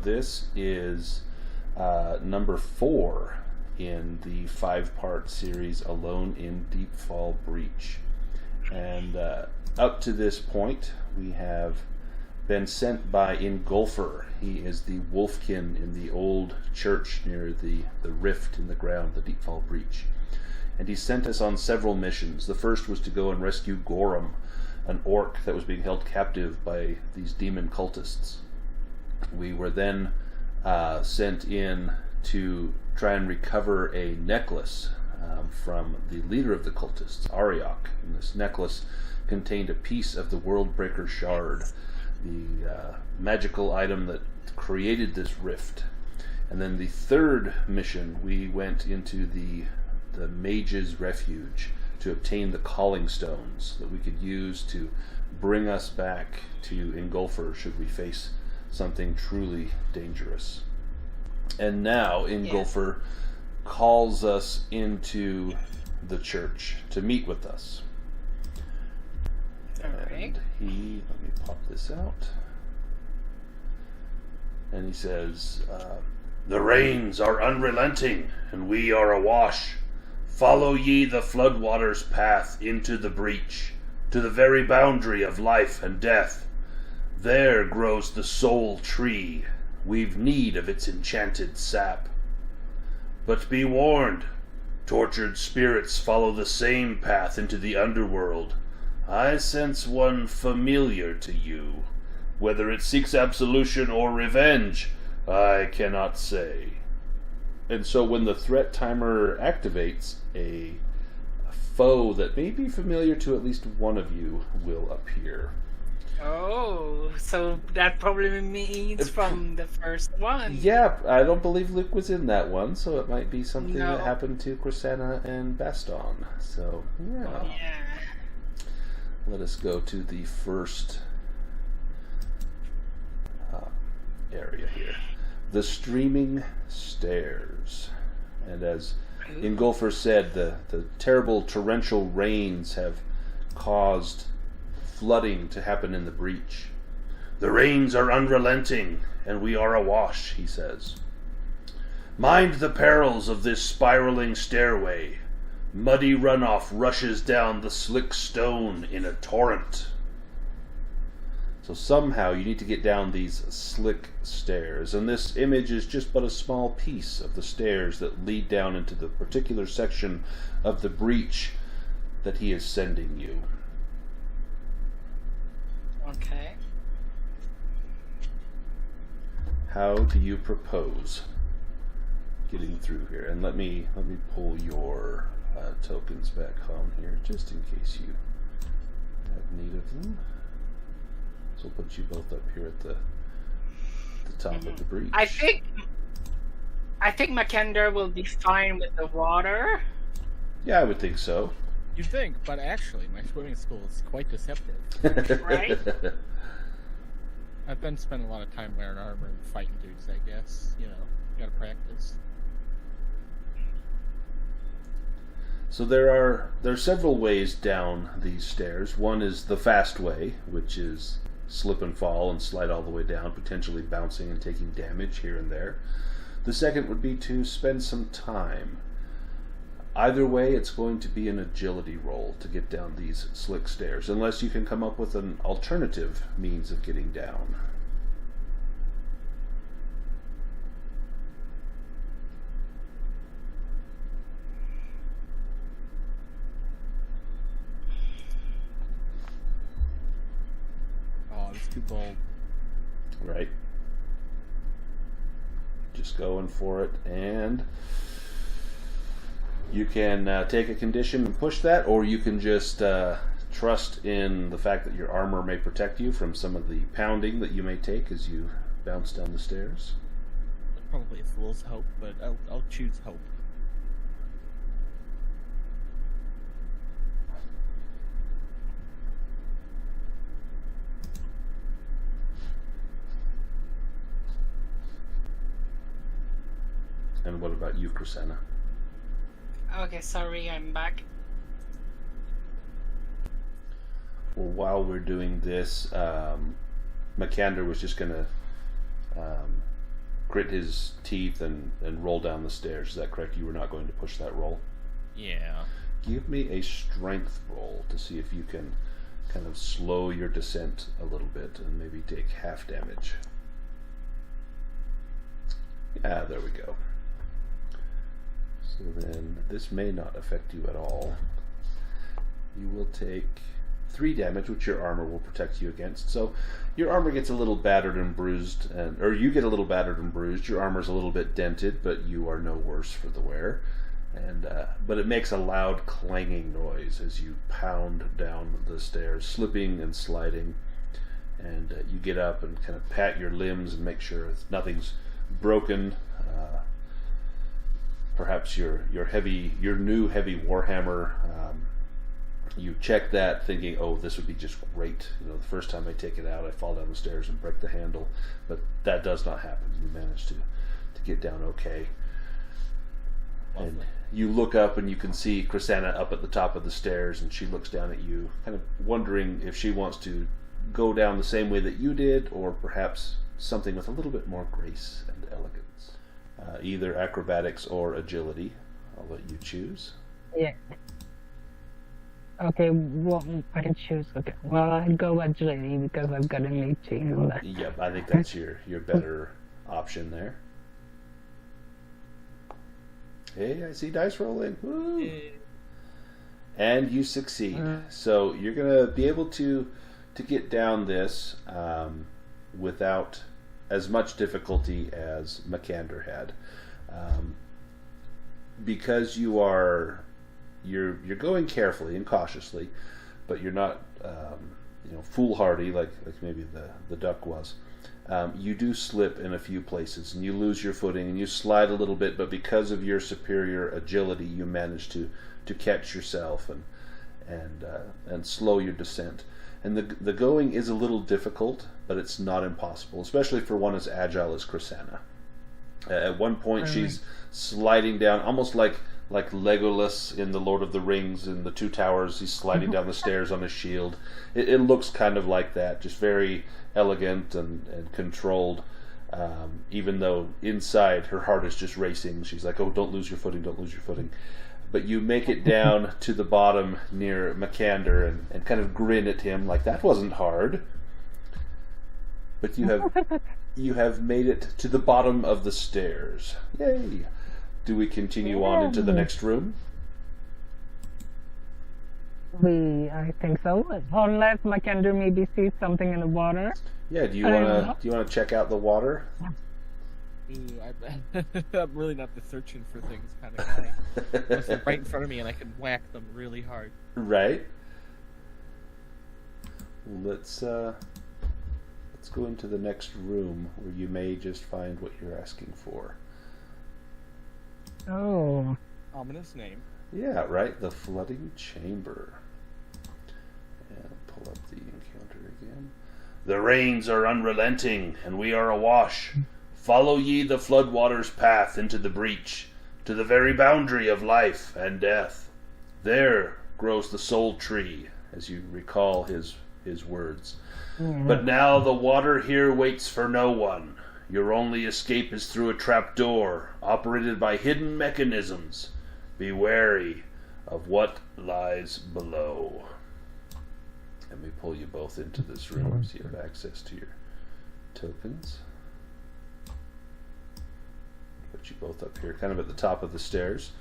this is number 4 in the 5-part series Alone in Deepfall Breach. And up to this point, we have been sent by Engulfer. He is the wolfkin in the old church near the rift in the ground, the Deepfall Breach. And he sent us on several missions. The first was to go and rescue Gorum, an orc that was being held captive by these demon cultists. We were then sent in to try and recover a necklace from the leader of the cultists, Ariok. And this necklace contained a piece of the Worldbreaker Shard, the magical item that created this rift. And then the third mission, we went into the Mage's Refuge to obtain the Calling Stones that we could use to bring us back to Engulfer should we face something truly dangerous. And now Engulfer calls us into the church to meet with us. And he, let me pop this out. And he says, "The rains are unrelenting, and we are awash. Follow ye the floodwaters' path into the breach, to the very boundary of life and death. There grows the soul tree. We've need of its enchanted sap. But be warned, tortured spirits follow the same path into the underworld. I sense one familiar to you. Whether it seeks absolution or revenge, I cannot say." And so when the threat timer activates, a foe that may be familiar to at least one of you will appear. Oh, so that probably means from the first one. Yeah, I don't believe Luke was in that one, so it might be something that happened to Krisanna and Baston. So, yeah. Let us go to the first area here. The Streaming Stairs. And as Engulfer said, the terrible torrential rains have caused flooding to happen in the breach. "The rains are unrelenting, and we are awash," he says. "Mind the perils of this spiraling stairway. Muddy runoff rushes down the slick stone in a torrent." So somehow you need to get down these slick stairs, and this image is just but a small piece of the stairs that lead down into the particular section of the breach that he is sending you. Okay. How do you propose getting through here? And let me pull your tokens back home here, just in case you have need of them. So we'll put you both up here at the top of the breach. I think Makander will be fine with the water. Yeah, I would think so. You think, but actually, my swimming school is quite deceptive. Right? I've been spending a lot of time wearing armor and fighting dudes, I guess. You know, you gotta practice. So there are several ways down these stairs. One is the fast way, which is slip and fall and slide all the way down, potentially bouncing and taking damage here and there. The second would be to spend some time. Either way, it's going to be an agility roll to get down these slick stairs, unless you can come up with an alternative means of getting down. Oh, it's too bold. Right. Just going for it, and you can take a condition and push that, or you can just trust in the fact that your armor may protect you from some of the pounding that you may take as you bounce down the stairs. Probably a fool's hope, but I'll choose hope. And what about you, Krisanna? Okay, sorry, I'm back. Well, while we're doing this, Makander was just going to grit his teeth and roll down the stairs. Is that correct? You were not going to push that roll? Yeah. Give me a strength roll to see if you can kind of slow your descent a little bit and maybe take half damage. Yeah, there we go. So then this may not affect you at all. You will take 3 damage, which your armor will protect you against. So your armor gets a little battered and bruised, or you get a little battered and bruised. Your armor's a little bit dented, but you are no worse for the wear. And but it makes a loud clanging noise as you pound down the stairs, slipping and sliding. And you get up and kind of pat your limbs and make sure nothing's broken. Perhaps your new heavy warhammer. You check that, thinking, "Oh, this would be just great." You know, the first time I take it out, I fall down the stairs and break the handle, but that does not happen. You manage to get down okay. And you look up and you can see Krisanna up at the top of the stairs, and she looks down at you, kind of wondering if she wants to go down the same way that you did, or perhaps something with a little bit more grace and elegance. Either acrobatics or agility. I'll let you choose. Yeah. Okay, well, I can choose. Okay, well, I'd go agility because I've got an 18 on that. Yep, I think that's your better option there. Hey, I see dice rolling. Woo. And you succeed. So you're going to be able to get down this without as much difficulty as Makander had. Because you're going carefully and cautiously, but you're not foolhardy like maybe the duck was. You do slip in a few places and you lose your footing and you slide a little bit, but because of your superior agility, you manage to catch yourself and slow your descent. And the going is a little difficult, but it's not impossible, especially for one as agile as Krisanna. At one point, she's sliding down, almost like Legolas in the Lord of the Rings in the Two Towers. He's sliding down the stairs on his shield. It looks kind of like that, just very elegant and controlled, even though inside her heart is just racing. She's like, "Oh, don't lose your footing, don't lose your footing." But you make it down to the bottom near Makander and kind of grin at him like, "That wasn't hard." But you have made it to the bottom of the stairs. Yay! Do we continue on into the next room? I think so. Unless Makander maybe sees something in the water. Yeah. Do you wanna check out the water? I'm really not the searching for things kind of guy. Unless they're right in front of me and I can whack them really hard. Right. Let's go into the next room where you may just find what you're asking for. Oh. Ominous name. Yeah, right. The flooding chamber. And pull up the encounter again. The rains are unrelenting, and we are awash. Follow ye the floodwaters' path into the breach, to the very boundary of life and death. There grows the soul tree, as you recall his words. But now the water here waits for no one. Your only escape is through a trap door, operated by hidden mechanisms. Be wary of what lies below. Let me pull you both into this room so you have access to your tokens. Put you both up here, kind of at the top of the stairs.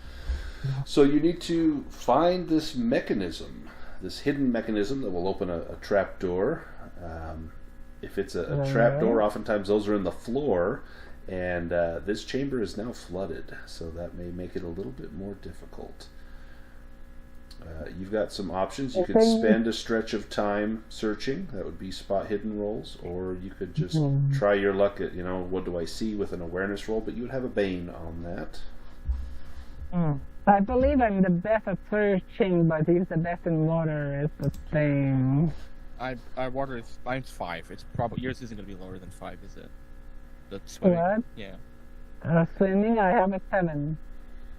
So you need to find this mechanism, this hidden mechanism that will open a trap door. If it's a trap door, oftentimes those are in the floor, and this chamber is now flooded, so that may make it a little bit more difficult. You've got some options. You could spend a stretch of time searching. That would be spot hidden rolls, or you could just try your luck at, what do I see with an awareness roll, but you would have a Bane on that. I believe I'm the best at searching, but he's the best in water is the thing. Water is, mine's 5. It's probably, yours isn't going to be lower than 5, is it? The swimming? What? Yeah. Swimming, I have a 7.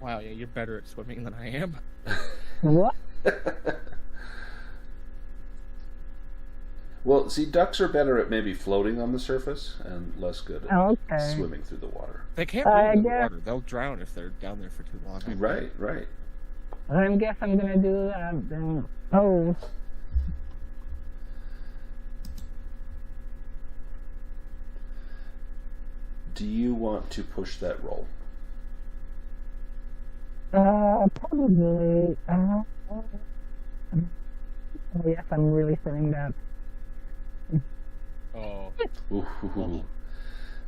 Wow, yeah, you're better at swimming than I am. What? Well, see, ducks are better at maybe floating on the surface and less good at Okay. swimming through the water. They can't I move in the guess- water. They'll drown if they're down there for too long. I think. Right. I guess I'm gonna do that then. Oh. Do you want to push that roll? Probably. Oh, yes, I'm really feeling that. Oh. Ooh.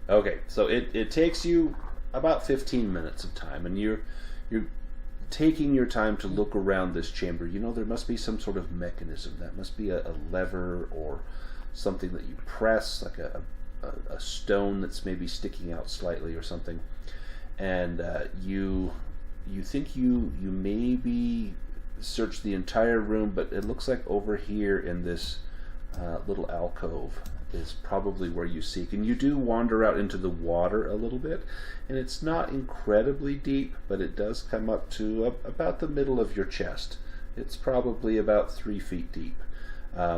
Okay, so it takes you about 15 minutes of time, and you're taking your time to look around this chamber. You know, there must be some sort of mechanism. That must be a lever or something that you press, like a stone that's maybe sticking out slightly or something. And you think you maybe search the entire room, but it looks like over here in this little alcove is probably where you seek. And you do wander out into the water a little bit, and it's not incredibly deep, but it does come up to about the middle of your chest. It's probably about 3 feet deep,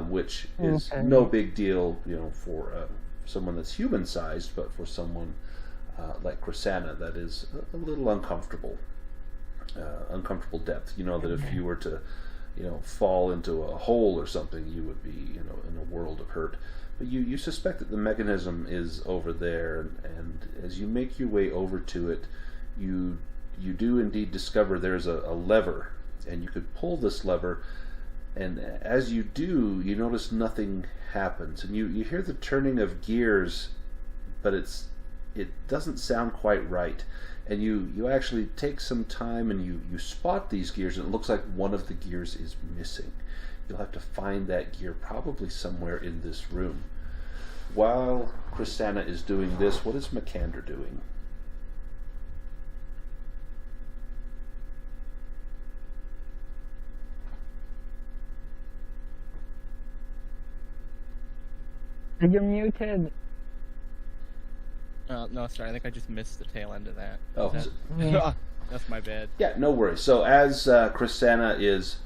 which is no big deal, you know, for someone that's human-sized, but for someone like Krisanna, that is a little uncomfortable depth. You know that if you were to, you know, fall into a hole or something, you would be, you know, in a world of hurt. But you suspect that the mechanism is over there, and as you make your way over to it, you do indeed discover there's a lever, and you could pull this lever, and as you do, you notice nothing happens, and you hear the turning of gears, but it doesn't sound quite right. And you actually take some time and you spot these gears, and it looks like one of the gears is missing. You'll have to find that gear probably somewhere in this room. While Krisanna is doing this, what is Makander doing? You're muted. No, sorry. I think I just missed the tail end of that. Oh, Is that- that's my bad. Yeah, no worries. So as Krisanna is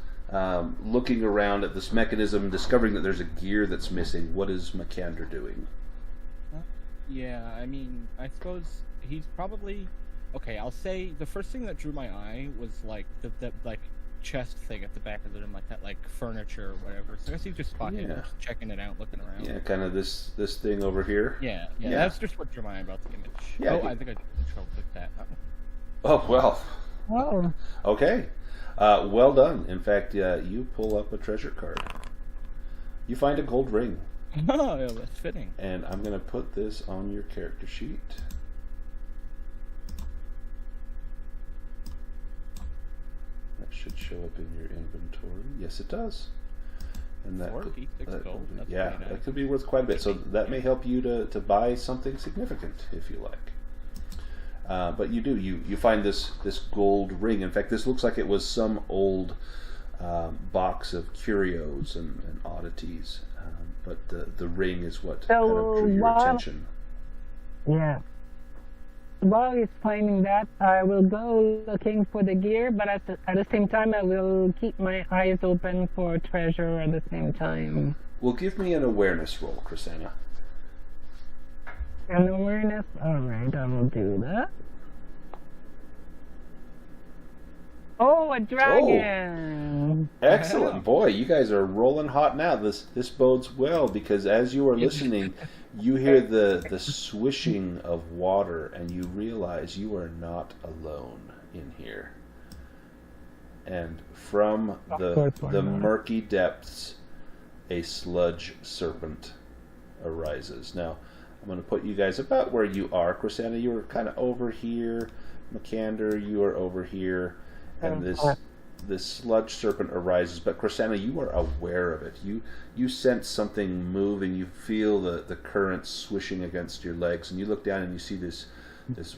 looking around at this mechanism, discovering that there's a gear that's missing, what is Makander doing? Yeah, I mean, I suppose he's probably okay. I'll say the first thing that drew my eye was like the like chest thing at the back of the room, like that, like furniture or whatever. So I guess he's just spotted, just checking it out, looking around. Yeah, kind of this thing over here. Yeah. That's just what drew my eye about the image. Yeah, I think I control clicked that. Oh well. Oh. Okay. Well done. In fact, you pull up a treasure card. You find a gold ring. Oh, yeah, that's fitting. And I'm going to put this on your character sheet. That should show up in your inventory. Yes, it does. And that gold. That's yeah, pretty nice. that could be worth quite a bit. So that may help you to buy something significant if you like. But you find this gold ring. In fact, this looks like it was some old box of curios and oddities. But the ring is what kind of drew your attention. Yeah. While he's finding that, I will go looking for the gear, but at the same time, I will keep my eyes open for treasure at the same time. Well, give me an awareness roll, Krisanna. An awareness? Alright, I will do that. Oh, a dragon! Oh, excellent. Boy, you guys are rolling hot now. This bodes well, because as you are listening, you hear the swishing of water, and you realize you are not alone in here. And from the murky depths, a sludge serpent arises. Now, I'm going to put you guys about where you are. Krisanna, you were kind of over here. Makander, you are over here. And this sludge serpent arises, but Krisanna, you are aware of it. You sense something moving. You feel the current swishing against your legs, and you look down and you see this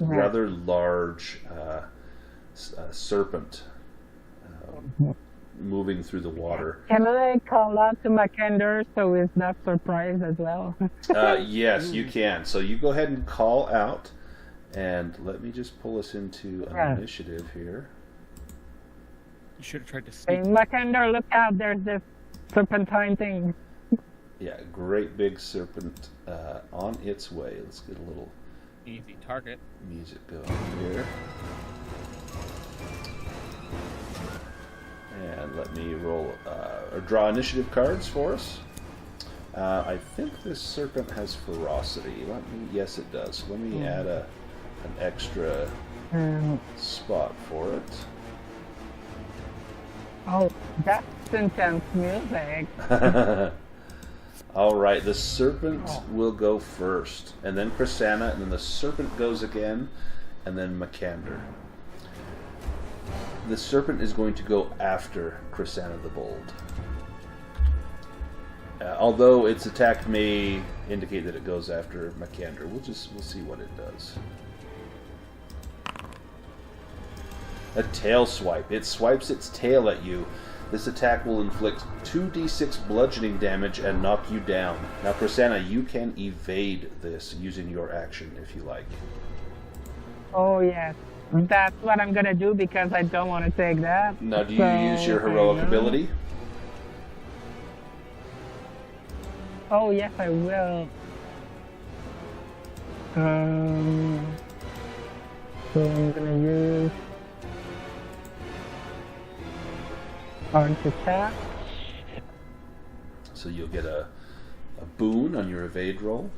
rather large serpent moving through the water. Can I call out to Makander so he's not surprised as well? Yes, you can. So you go ahead and call out, and let me just pull us into an initiative here. You should have tried to Hey, sneak. Makander, look out! There's this serpentine thing. Yeah, great big serpent on its way. Let's get a little Easy target. music going here. And let me roll or draw initiative cards for us. I think this serpent has ferocity. Yes, it does. Let me add an extra spot for it. Oh, that's intense music. All right, the serpent will go first, and then Krisanna, and then the serpent goes again, and then Makander. The serpent is going to go after Krisanna the Bold. Although its attack may indicate that it goes after Makander, we'll see what it does. A tail swipe. It swipes its tail at you. This attack will inflict 2d6 bludgeoning damage and knock you down. Now, Krisanna, you can evade this using your action if you like. Oh, yes. That's what I'm going to do because I don't want to take that. Now, do you use your heroic ability? Oh, yes, I will. So I'm going to use Arch Attack. So you'll get a boon on your evade roll.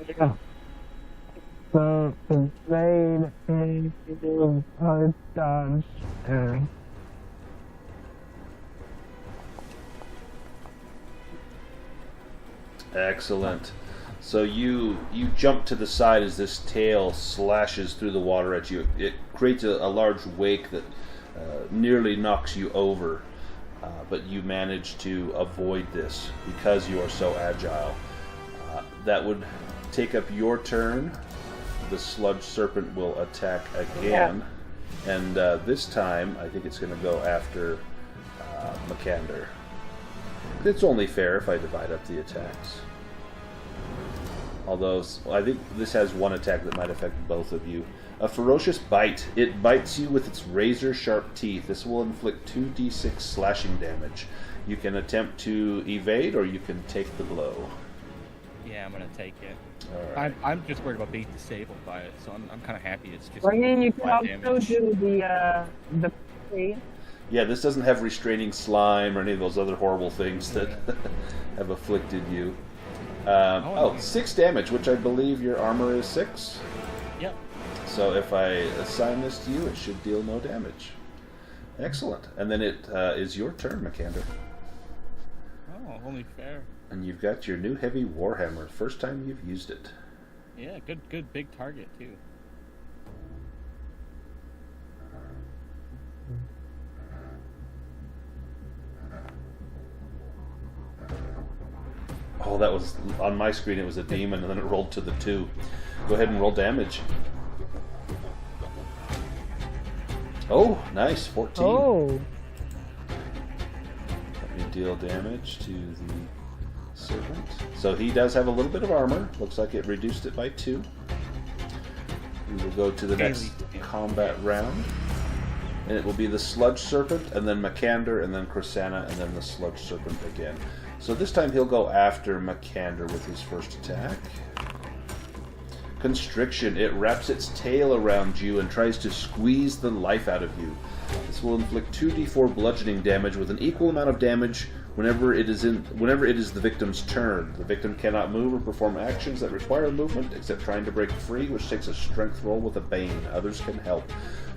Yeah. So evade is dodge. Excellent. So you jump to the side as this tail slashes through the water at you. It creates a large wake that nearly knocks you over, but you manage to avoid this because you are so agile. That would take up your turn. The sludge serpent will attack again, and this time I think it's going to go after Makander. It's only fair if I divide up the attacks. Although, I think this has one attack that might affect both of you. A ferocious bite. It bites you with its razor-sharp teeth. This will inflict 2d6 slashing damage. You can attempt to evade, or you can take the blow. Yeah, I'm gonna take it. All right. I'm just worried about being disabled by it, so I'm kind of happy it's just. Well, I mean, you can flat also damage. do the free. Yeah, this doesn't have restraining slime or any of those other horrible things that have afflicted you. 6 damage, which I believe your armor is 6. Yep. So if I assign this to you, it should deal no damage. Excellent. And then it is your turn, Makander. Oh, only fair. And you've got your new heavy warhammer. First time you've used it. Yeah, good big target too. Oh, that was on my screen. It was a demon, and then it rolled to the 2. Go ahead and roll damage. Oh, nice, 14. Oh. Let me deal damage to the serpent. So he does have a little bit of armor. Looks like it reduced it by 2. We will go to the next combat round. And it will be the sludge serpent, and then Makander, and then Krisanna, and then the sludge serpent again. So this time he'll go after Makander with his first attack. Constriction. It wraps its tail around you and tries to squeeze the life out of you. This will inflict 2d4 bludgeoning damage with an equal amount of damage whenever it is the victim's turn. The victim cannot move or perform actions that require movement except trying to break free, which takes a strength roll with a bane. Others can help.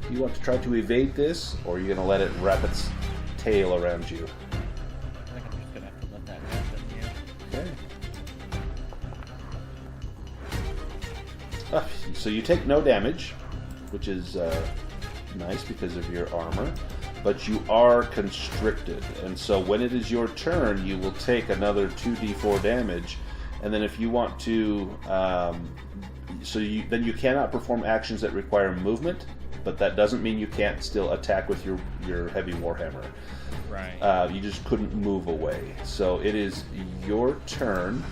You want to try to evade this, or are you going to let it wrap its tail around you? I think I'm just gonna have to let that happen. Yeah. Okay. So you take no damage, which is nice because of your armor, but you are constricted, and so when it is your turn, you will take another 2d4 damage, and then if you want to, then you cannot perform actions that require movement, but that doesn't mean you can't still attack with your heavy warhammer. Right. You just couldn't move away. So it is your turn.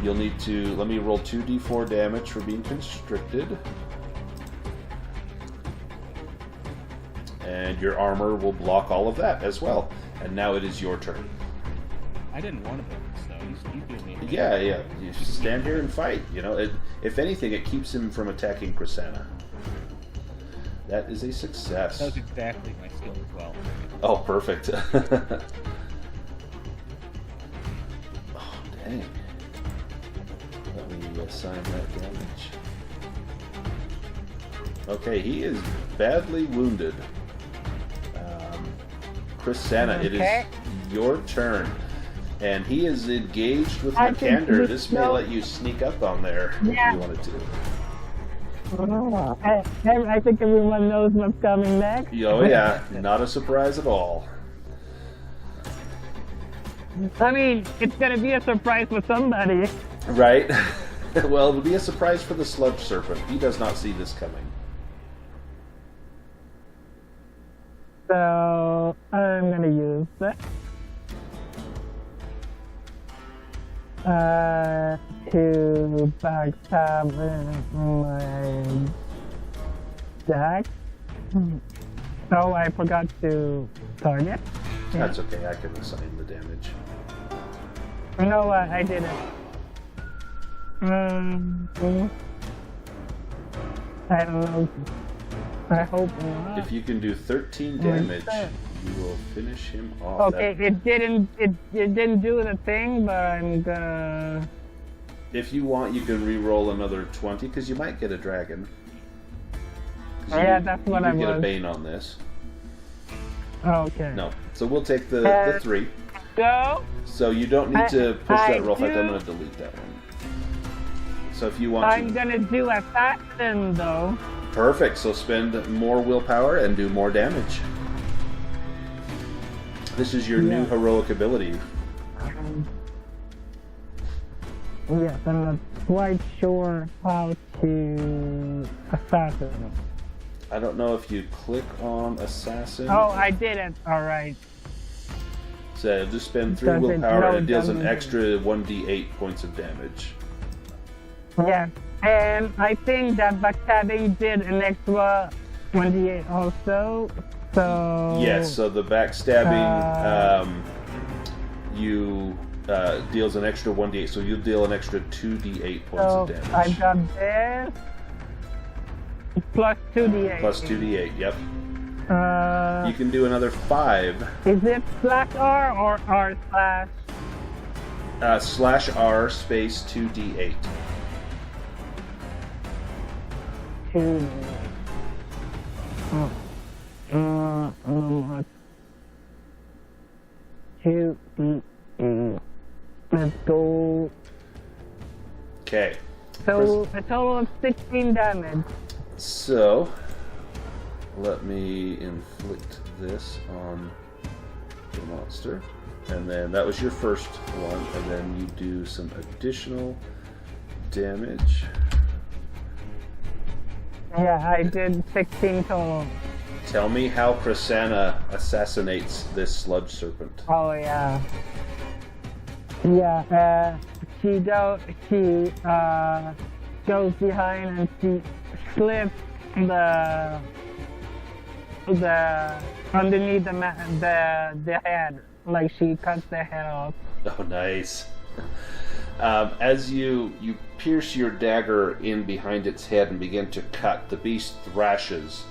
You'll need to, let me roll 2d4 damage for being constricted. and your armor will block all of that as well. And now it is your turn. I didn't want to bonus, so he's doing me. Yeah. You just stand here and fight. You know, if anything, it keeps him from attacking Krisanna. That is a success. That was exactly my skill as well. Oh, perfect. Oh, dang. Let me assign that damage. Okay, he is badly wounded. Krisanna, it is your turn. And he is engaged with Makander. This may let you sneak up on there if you wanted to. Oh, I think everyone knows what's coming next. Oh yeah, not a surprise at all. I mean, it's gonna be a surprise for somebody. Right? Well, it'll be a surprise for the sludge serpent. He does not see this coming. So, I'm gonna use that. To backstab my deck. Oh, I forgot to target. That's okay, I can assign the damage. You know what? I did it. I don't know. I hope not. If you can do 13 damage, you will finish him off. Okay, it didn't do the thing, but I'm gonna. If you want, you can re-roll another 20 because you might get a dragon. Yeah, that's what I was. You get a was. bane on this. Okay. No, so we'll take the 3. Go. So you don't need to push I that roll. In fact, I'm do- going to delete that one. So if you want I'm to, gonna do assassin though. perfect. So spend more willpower and do more damage. This is your new heroic ability. Yes, I'm not quite sure how to assassin. I don't know if you click on assassin. Oh, I did it. All right. So just spend 3 Doesn't- willpower no, and it deals an doesn't. extra 1d8 points of damage. Yeah, and I think that backstabbing did an extra 1d8 also. So Yes, so the backstabbing you deals an extra 1d8, so you'll deal an extra 2d8 points so of damage. I got this plus 2d8. Plus 2d8, yep. You can do another 5. Is it /R or R/? /R space 2d8. 2. Let's go. Okay. So a total of 16 damage. So, let me inflict this on the monster. And then that was your first one, and then you do some additional damage. Yeah, I did 16 total. Tell me how Krisanna assassinates this sludge serpent. Oh yeah. Yeah, she goes behind and she slips the underneath the head, like she cuts the head off. Oh, nice. As you pierce your dagger in behind its head and begin to cut, the beast thrashes,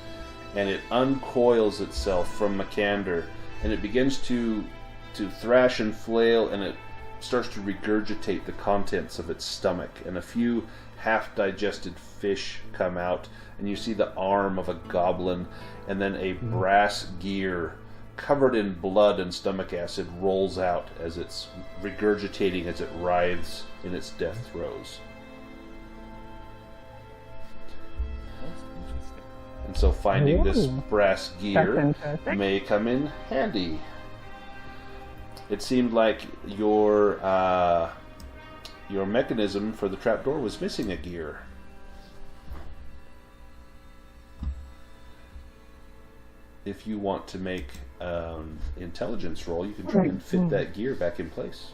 and it uncoils itself from Makander, and it begins to thrash and flail, and it starts to regurgitate the contents of its stomach, and a few half-digested fish come out, and you see the arm of a goblin, and then a brass gear covered in blood and stomach acid rolls out as it's regurgitating as it writhes in its death throes. And so finding this Ooh. brass That's gear interesting. may come in handy. It seemed like your mechanism for the trapdoor was missing a gear. If you want to make intelligence roll, you can try and fit that gear back in place.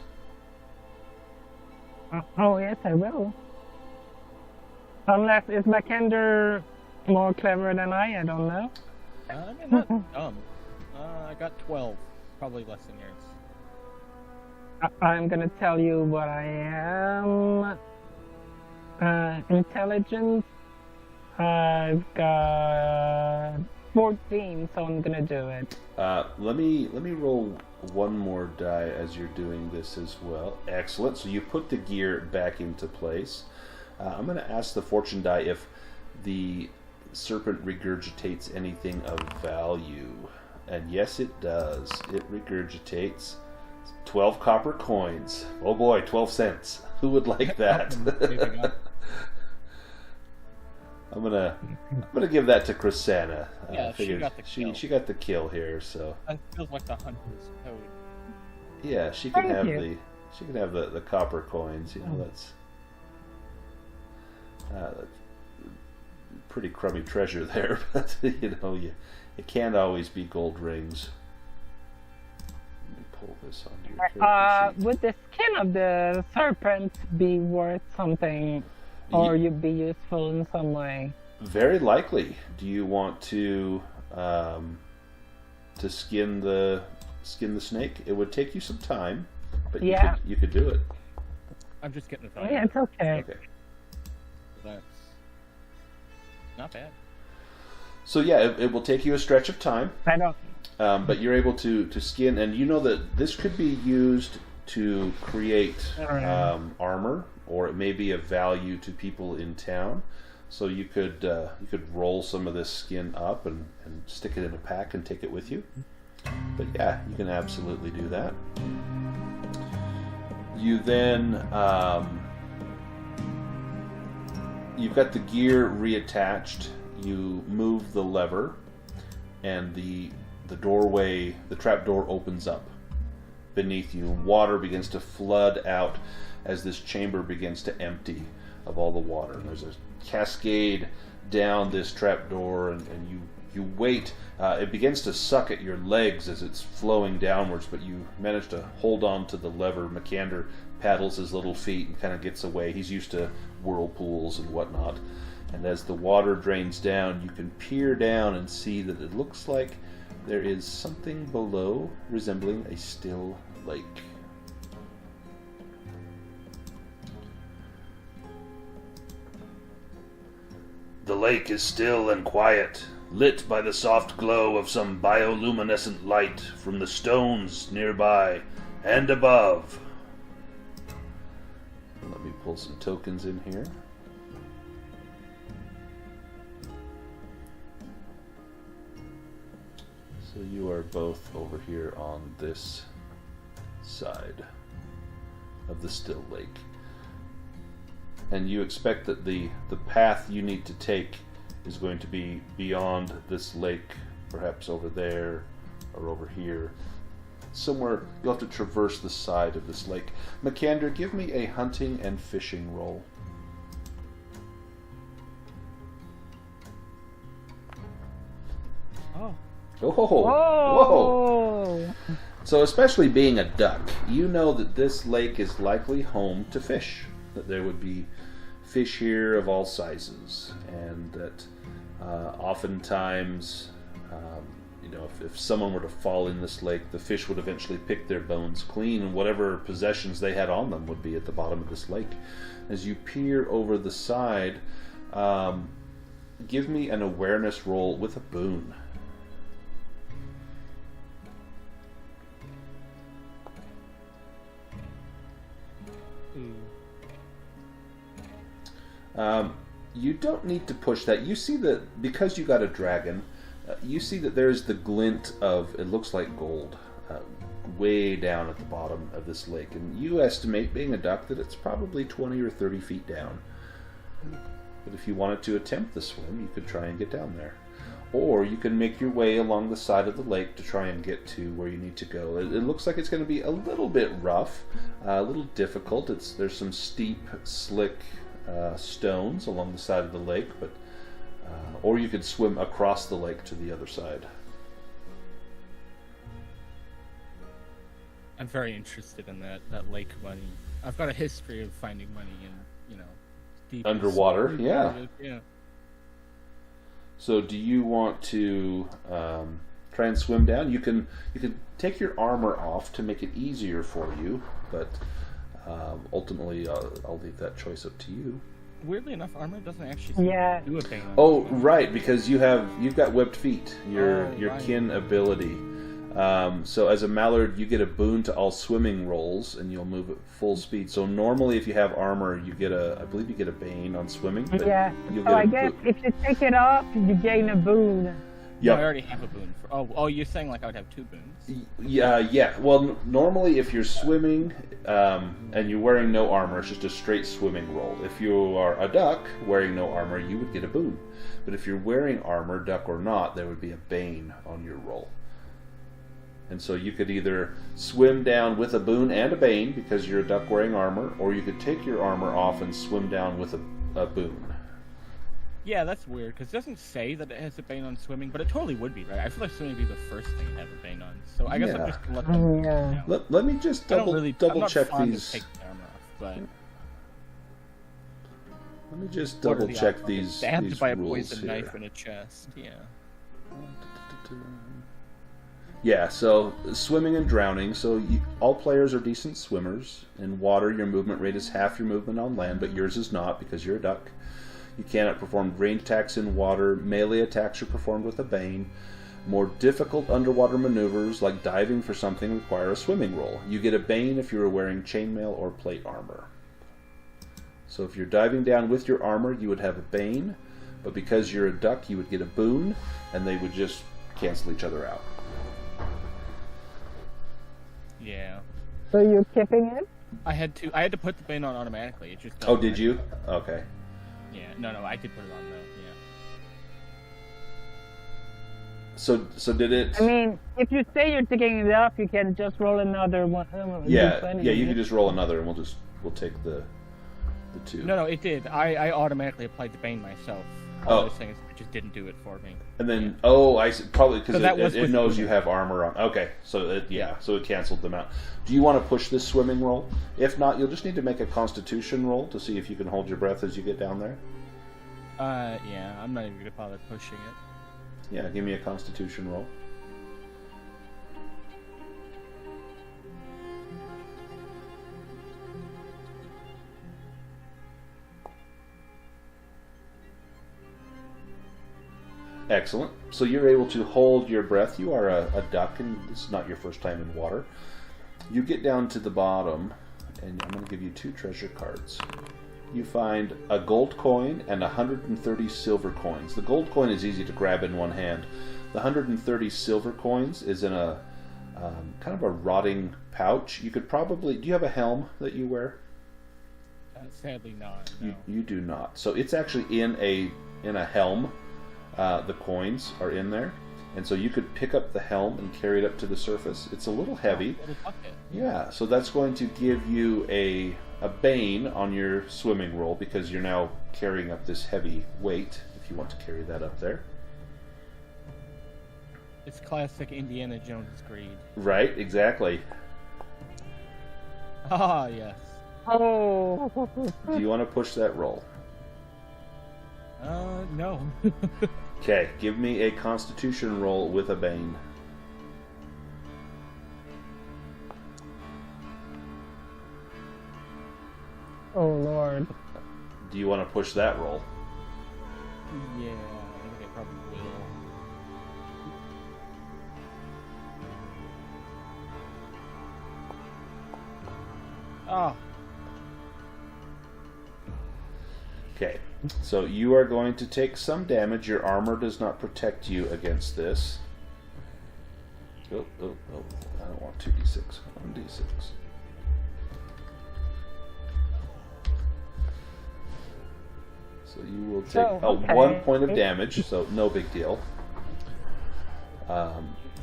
Oh yes, I will. Unless is Makander more clever than I don't know. I mean, not dumb. I got 12, probably less than yours. I'm gonna tell you what I am. Intelligence. I've got 14, so I'm gonna do it. Let me roll one more die as you're doing this as well. Excellent. So you put the gear back into place. I'm going to ask the fortune die if the serpent regurgitates anything of value. And yes, it does. It regurgitates 12 copper coins. Oh boy, 12 cents. Who would like that? I'm gonna give that to Krisanna. Yeah, she got the kill. She got the kill here, so That feels like the hunter's code. yeah, she can Thank have you. the copper coins. You know, that's pretty crummy treasure there, but you know, it can't always be gold rings. Let me pull this onto your character sheet. Would the skin of the serpent be worth something, or you'd be useful in some way? Very likely. Do you want to skin the snake? It would take you some time, but Yeah. you could do it. I'm just getting a Oh, value. yeah, it's okay. Okay. That's not bad. So yeah, it will take you a stretch of time, I don't. but you're able to skin, and you know that this could be used to create armor, or it may be of value to people in town. So you could roll some of this skin up and stick it in a pack and take it with you. But yeah, you can absolutely do that. You then you've got the gear reattached. You move the lever, and the doorway, the trap door opens up beneath you. Water begins to flood out as this chamber begins to empty of all the water. And there's a cascade down this trap door, and you wait. It begins to suck at your legs as it's flowing downwards, but you manage to hold on to the lever. Makander paddles his little feet and kind of gets away. He's used to whirlpools and whatnot. And as the water drains down, you can peer down and see that it looks like there is something below resembling a still lake. The lake is still and quiet, lit by the soft glow of some bioluminescent light from the stones nearby and above. Let me pull some tokens in here. So you are both over here on this side of the still lake. And you expect that the path you need to take is going to be beyond this lake, perhaps over there or over here. Somewhere you'll have to traverse the side of this lake. Makander, give me a hunting and fishing roll. Oh. Oh, Whoa! whoa! So, especially being a duck, you know that this lake is likely home to fish. That there would be fish here of all sizes, and that oftentimes, you know, if someone were to fall in this lake, the fish would eventually pick their bones clean, and whatever possessions they had on them would be at the bottom of this lake. As you peer over the side, give me an awareness roll with a boon. You don't need to push that. You see that because you got a dragon, you see that there's the glint of, it looks like gold, way down at the bottom of this lake. And you estimate, being a duck, that it's probably 20 or 30 feet down. But if you wanted to attempt the swim, you could try and get down there. Or you can make your way along the side of the lake to try and get to where you need to go. It looks like it's going to be a little bit rough, a little difficult. There's some steep, slick stones along the side of the lake, but or you could swim across the lake to the other side. I'm very interested in that lake money. I've got a history of finding money in, deep Underwater, yeah. Yeah. So do you want to try and swim down? You can take your armor off to make it easier for you, but ultimately I'll leave that choice up to you. Weirdly enough, armor doesn't actually do a thing. Oh, right, because you've got webbed feet, your right. kin ability. So as a mallard, you get a boon to all swimming rolls, and you'll move at full speed. So normally, if you have armor, you get I believe you get a bane on swimming. But Yeah. you'll So get I guess if you take it off, you gain a boon. Yeah, Yep. I already have a boon. Oh, you're saying like I would have 2 boons? Yeah. Well, normally if you're swimming and you're wearing no armor, it's just a straight swimming roll. If you are a duck wearing no armor, you would get a boon. But if you're wearing armor, duck or not, there would be a bane on your roll. And so you could either swim down with a boon and a bane because you're a duck wearing armor, or you could take your armor off and swim down with a boon. Yeah, that's weird, because it doesn't say that it has a bane on swimming, but it totally would be, right? I feel like swimming would be the first thing to have a bane on, so I guess I'm just going to let them Yeah. down. Let me just double check I'm these. not fond of taking the armor off, but... Let me just What are double the check odds? these Stabbed by a rules poison here. knife in a chest, yeah. Yeah, so swimming and drowning. So all players are decent swimmers. In water, your movement rate is half your movement on land, but yours is not because you're a duck. You cannot perform ranged attacks in water. Melee attacks are performed with a bane. More difficult underwater maneuvers, like diving for something, require a swimming roll. You get a bane if you are wearing chainmail or plate armor. So if you're diving down with your armor, you would have a bane, but because you're a duck, you would get a boon, and they would just cancel each other out. Yeah. So you're keeping it? I had to put the bane on automatically. It just Oh, did you? Okay. Yeah. No, I did put it on though. Yeah. So did it? I mean, if you say you're taking it off, you can just roll another one. Yeah. You can just roll another, and we'll take the 2. No, it did. I automatically applied the bane myself. All I was saying is it just didn't do it for me. And then, I see, probably because it with knows the- you have armor on. Okay, so it canceled them out. Do you want to push this swimming roll? If not, you'll just need to make a Constitution roll to see if you can hold your breath as you get down there. Yeah, I'm not even gonna bother pushing it. Yeah, give me a Constitution roll. Excellent. So you're able to hold your breath. You are a duck, and this is not your first time in water. You get down to the bottom, and I'm going to give you 2 treasure cards. You find a gold coin and 130 silver coins. The gold coin is easy to grab in one hand. The 130 silver coins is in a kind of a rotting pouch. You could probably... Do you have a helm that you wear? Sadly not. No. You do not. So it's actually in a helm. The coins are in there, and so you could pick up the helm and carry it up to the surface. It's a little heavy. Little bucket. Yeah, so that's going to give you a bane on your swimming roll because you're now carrying up this heavy weight, if you want to carry that up there. It's classic Indiana Jones greed. Right, exactly. Ah, yes. Oh. Do you want to push that roll? No. Okay, give me a Constitution roll with a bane. Oh, Lord. Do you want to push that roll? Yeah, I think I probably will. Oh. Okay, so you are going to take some damage. Your armor does not protect you against this. Oh, I don't want 2d6. 1d6. So you will take 1 point of damage, so no big deal. Got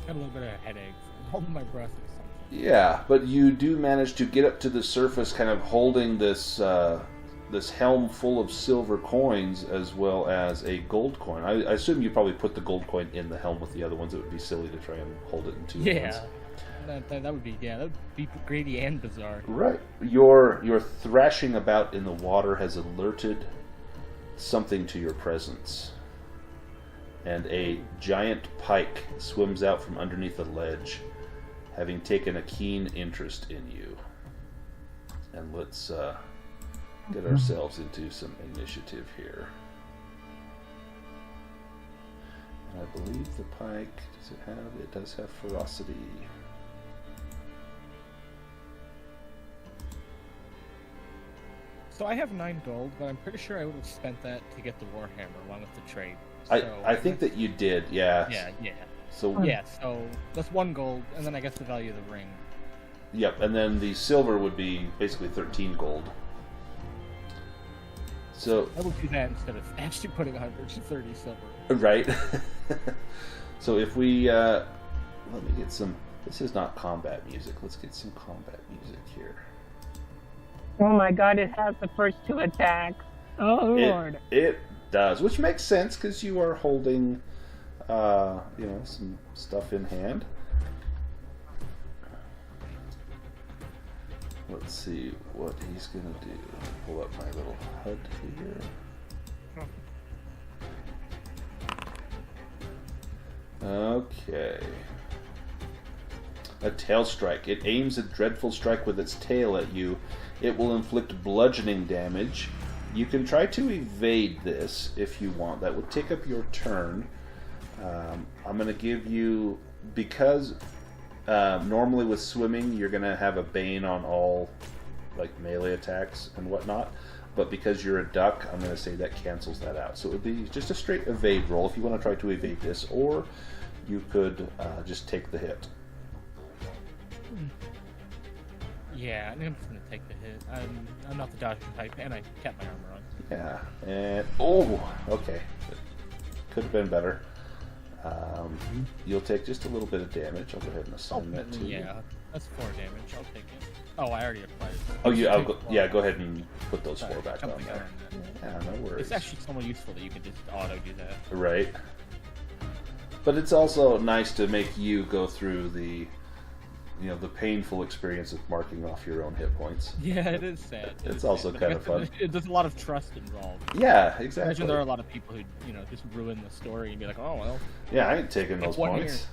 a little bit of a headache from holding my breath or something. Yeah, but you do manage to get up to the surface kind of holding this this helm full of silver coins as well as a gold coin. I assume you probably put the gold coin in the helm with the other ones. It would be silly to try and hold it in 2 hands. That would be greedy and bizarre. Right. Your thrashing about in the water has alerted something to your presence. and a giant pike swims out from underneath a ledge, having taken a keen interest in you. And let's get ourselves into some initiative here. And I believe the pike, does it have? It does have ferocity. So I have 9 gold, but I'm pretty sure I would have spent that to get the Warhammer along with the trade. I think that you did, yeah. Yeah. So So that's 1 gold, and then I guess the value of the ring. Yep, and then the silver would be basically 13 gold. So I would do that instead of actually putting 130 silver. right. So if we let me get some. This is not combat music. Let's get some combat music here. Oh my god, it has the first 2 attacks. Oh lord. It does, which makes sense because you are holding, some stuff in hand. Let's see what he's gonna do. Pull up my little HUD here. Okay. A tail strike. It aims a dreadful strike with its tail at you. It will inflict bludgeoning damage. You can try to evade this if you want. That would take up your turn. I'm going to give you, because normally with swimming you're going to have a bane on all like melee attacks and whatnot, but because you're a duck, I'm going to say that cancels that out. So it would be just a straight evade roll if you want to try to evade this, or you could just take the hit. Yeah, I'm just gonna take the hit. I'm not the dodging type, and I kept my armor on. Yeah, and okay, could have been better. You'll take just a little bit of damage. I'll go ahead and assign that to you. Yeah, that's 4 damage. I'll take it. Oh, I already applied it. Oh, go ahead and put those 4 back on there. Yeah, no worries. It's actually somewhat useful that you can just auto do that. Right. But it's also nice to make you go through the painful experience of marking off your own hit points. Yeah, it is sad. It's also kind of fun. There's a lot of trust involved. Yeah, exactly. I imagine there are a lot of people who, just ruin the story and be like, oh, well. Yeah, I ain't taking those points.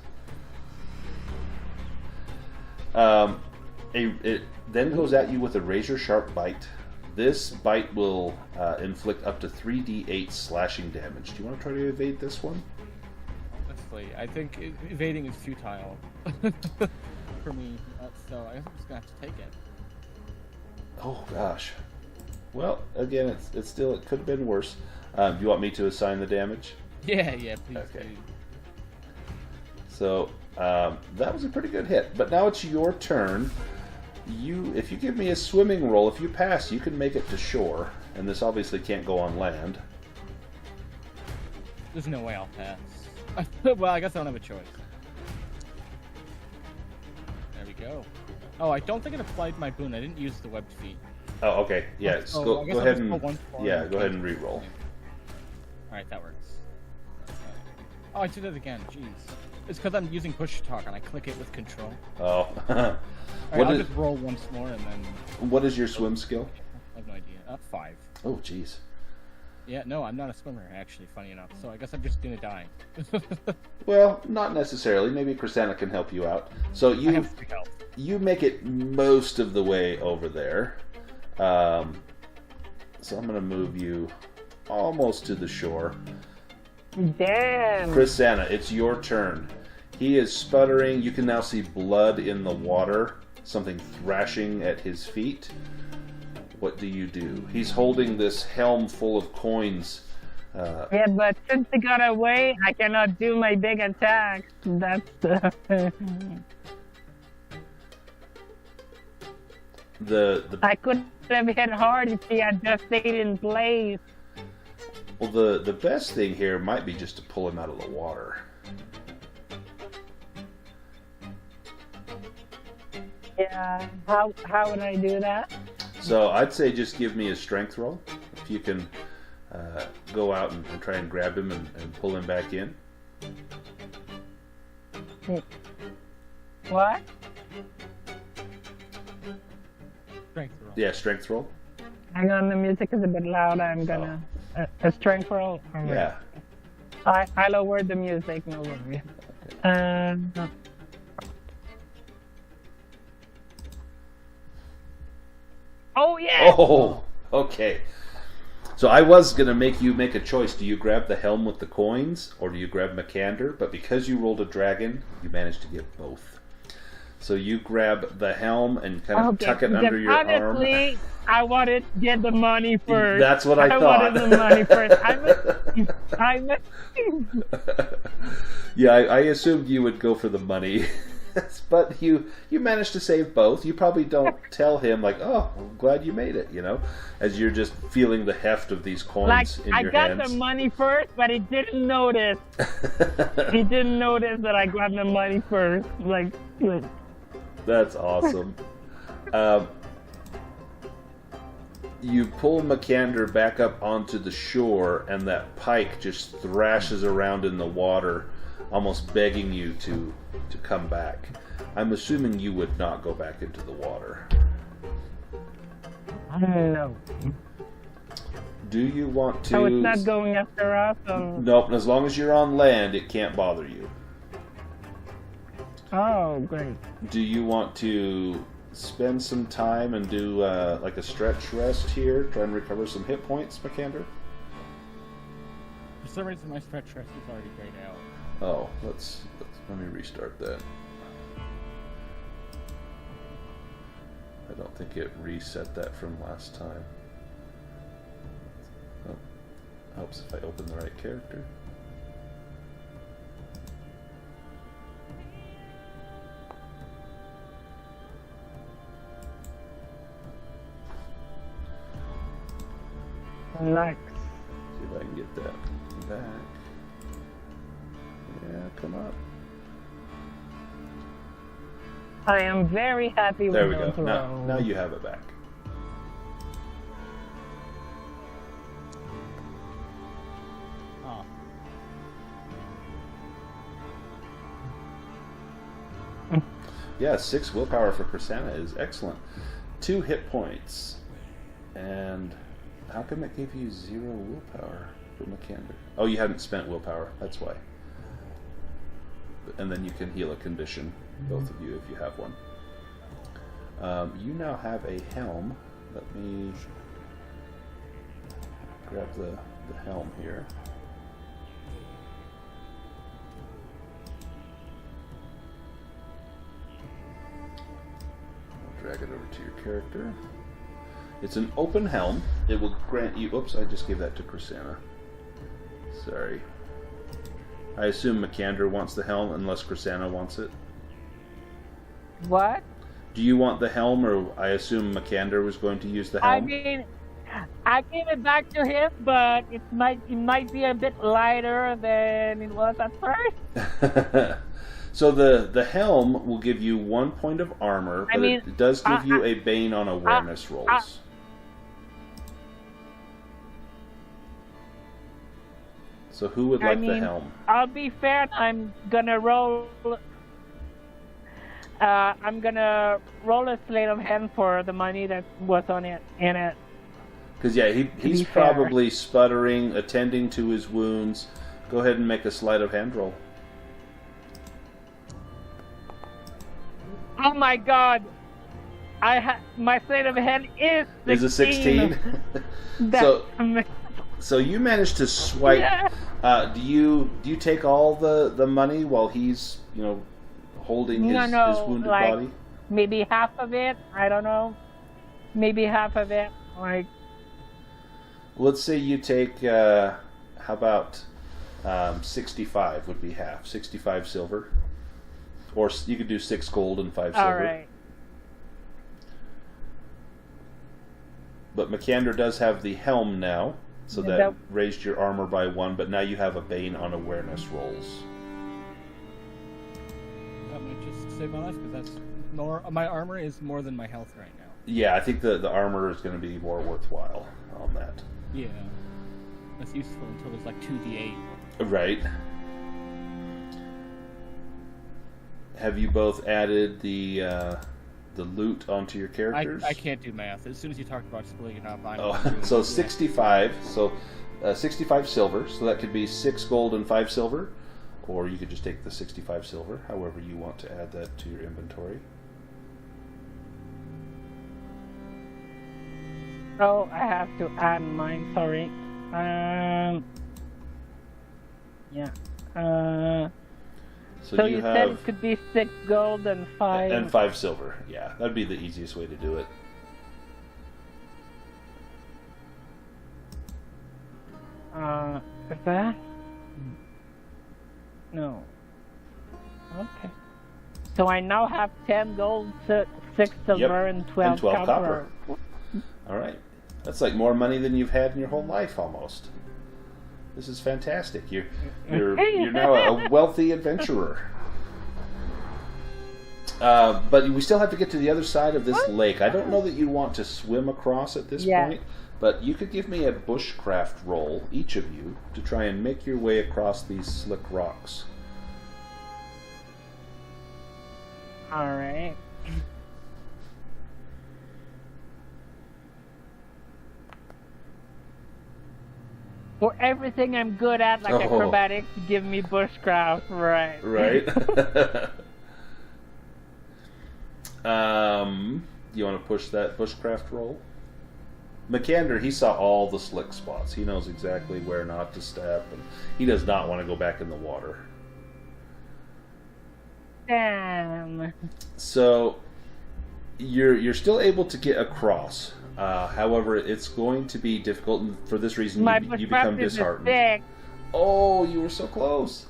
It then goes at you with a razor-sharp bite. This bite will inflict up to 3d8 slashing damage. Do you want to try to evade this one? Honestly, I think evading is futile. For me, so I guess I'm just gonna have to take it. Oh gosh. Well, again, it could have been worse. Do you want me to assign the damage? Yeah, please. Okay. Do. So that was a pretty good hit. But now it's your turn. If you give me a swimming roll, if you pass, you can make it to shore, and this obviously can't go on land. There's no way I'll pass. Well, I guess I don't have a choice. There we go. Oh, I don't think it applied my boon. I didn't use the webbed feet. Oh, okay. Yeah, go ahead and go ahead and re-roll. All right, that works. Oh, I did it again. Jeez. It's because I'm using push to talk and I click it with control. Oh. Alright, I'll just roll once more and then. What is your swim skill? I have no idea. 5. Oh, jeez. Yeah, no, I'm not a swimmer, actually, funny enough. So I guess I'm just gonna die. Well, not necessarily. Maybe Krisanna can help you out. So you make it most of the way over there. So I'm gonna move you almost to the shore. Damn. Krisanna, it's your turn. He is sputtering. You can now see blood in the water. Something thrashing at his feet. What do you do? He's holding this helm full of coins. Yeah, but since he got away, I cannot do my big attack. That's I could have hit hard if he had just stayed in place. Well, the best thing here might be just to pull him out of the water. Yeah, how would I do that? So I'd say just give me a strength roll. If you can go out and try and grab him and pull him back in. What? Strength roll. Yeah, strength roll. Hang on, the music is a bit loud. I'm gonna a strength roll. All right. Yeah. I lowered the music, no worries. Oh yeah! Oh, okay. So I was going to make you make a choice. Do you grab the helm with the coins, or do you grab Makander? But because you rolled a dragon, you managed to get both. So you grab the helm and kind of tuck it under your honestly, arm. I wanted to get the money first. That's what I thought. wanted the money first. Yeah, I assumed you would go for the money. But you managed to save both. You probably don't tell him, like, oh, I'm glad you made it, you know, as you're just feeling the heft of these coins in your hands. I got the money first, but he didn't notice. He didn't notice that I grabbed the money first. Like, good. That's awesome. You pull Makander back up onto the shore, and that pike just thrashes around in the water, almost begging you to come back. I'm assuming you would not go back into the water. I don't know. Do you want to... So it's not going after us? Nope, as long as you're on land, it can't bother you. Oh, great. Do you want to spend some time and do like a stretch rest here? Try and recover some hit points, Makander? For some reason, my stretch rest is already grayed out. Oh, let me restart that. I don't think it reset that from last time. Oh, helps if I open the right character. Nice. See if I can get that back. Yeah, come up. I am very happy with There we those go. rolls. Now you have it back. Oh. Yeah, 6 willpower for Krisanna is excellent. 2 hit points. And how come it gave you 0 willpower for Makander? Oh, you hadn't spent willpower. That's why. And then you can heal a condition, both of you, if you have one. You now have a helm. Let me grab the helm here. I'll drag it over to your character. It's an open helm. It will grant you... Oops, I just gave that to Krisanna. Sorry. I assume Makander wants the helm unless Krisanna wants it. What? Do you want the helm, or I assume Makander was going to use the helm? I mean, I gave it back to him, but it might be a bit lighter than it was at first. So the helm will give you 1 point of armor, but it does give you a Bane on awareness rolls. So who would like the helm? I'll be fair. I'm gonna roll. I'm gonna roll a sleight of hand for the money that was on it in it. Because yeah, he's probably sputtering, attending to his wounds. Go ahead and make a sleight of hand roll. Oh my God! My sleight of hand is 16. Is a 16? So you managed to swipe. Yeah. Do you take all the money while he's holding his wounded body? Maybe half of it. I don't know. Maybe half of it. Like. Let's say you take. How about 65 would be half. 65 silver. Or you could do 6 gold and 5 silver. All right. But Makander does have the helm now. So that raised your armor by 1, but now you have a Bane on awareness rolls. That might just save my life, because that's more. My armor is more than my health right now. Yeah, I think the armor is going to be more worthwhile on that. Yeah, that's useful until there's like 2d8. Right. Have you both added the loot onto your characters? I can't do math. As soon as you talked about splitting it up, so 65. So 65 silver, so that could be 6 gold and 5 silver, or you could just take the 65 silver, however you want to add that to your inventory. Oh, I have to add mine, sorry. Yeah. So you said it could be 6 gold and 5... And 5 silver, yeah. That'd be the easiest way to do it. Is that? No. Okay. So I now have 10 gold, 6 silver, and 12 copper. Alright. That's like more money than you've had in your whole life, almost. This is fantastic. You're now a wealthy adventurer. But we still have to get to the other side of this lake. I don't know that you want to swim across at this point, but you could give me a bushcraft roll, each of you, to try and make your way across these slick rocks. Alright. For everything I'm good at, like acrobatics, give me bushcraft, right? Right. You want to push that bushcraft roll? Makander, he saw all the slick spots. He knows exactly where not to step, and he does not want to go back in the water. Damn. So you're still able to get across. However, it's going to be difficult, and for this reason, you become disheartened. Oh, you were so close.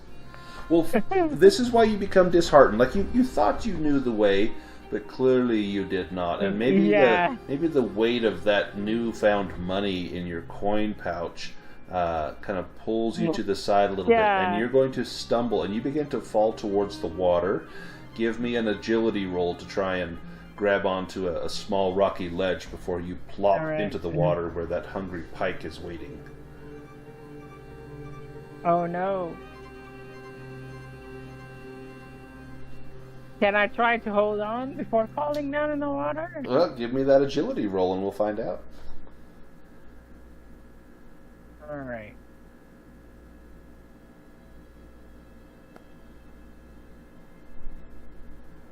Well, this is why you become disheartened. Like you thought you knew the way, but clearly you did not. And maybe the weight of that newfound money in your coin pouch kind of pulls you to the side a little bit, and you're going to stumble, and you begin to fall towards the water. Give me an agility roll to try and grab onto a small rocky ledge before you plop into the water where that hungry pike is waiting. Oh no. Can I try to hold on before falling down in the water? Well, give me that agility roll and we'll find out. Alright.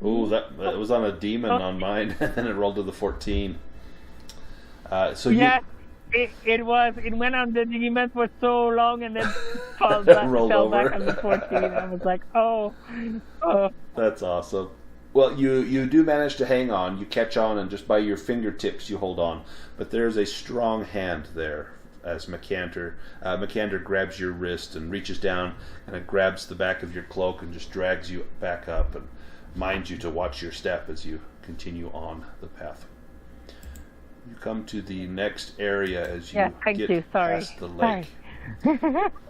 Ooh, that was on a demon on mine, and then it rolled to the 14. It was. It went on the demon for so long, and then fell back on the 14. I was like, oh. That's awesome. Well, you do manage to hang on. You catch on, and just by your fingertips you hold on. But there's a strong hand there as Makander grabs your wrist and reaches down and it grabs the back of your cloak and just drags you back up and minds you to watch your step as you continue on the path. You come to the next area as you get past the lake.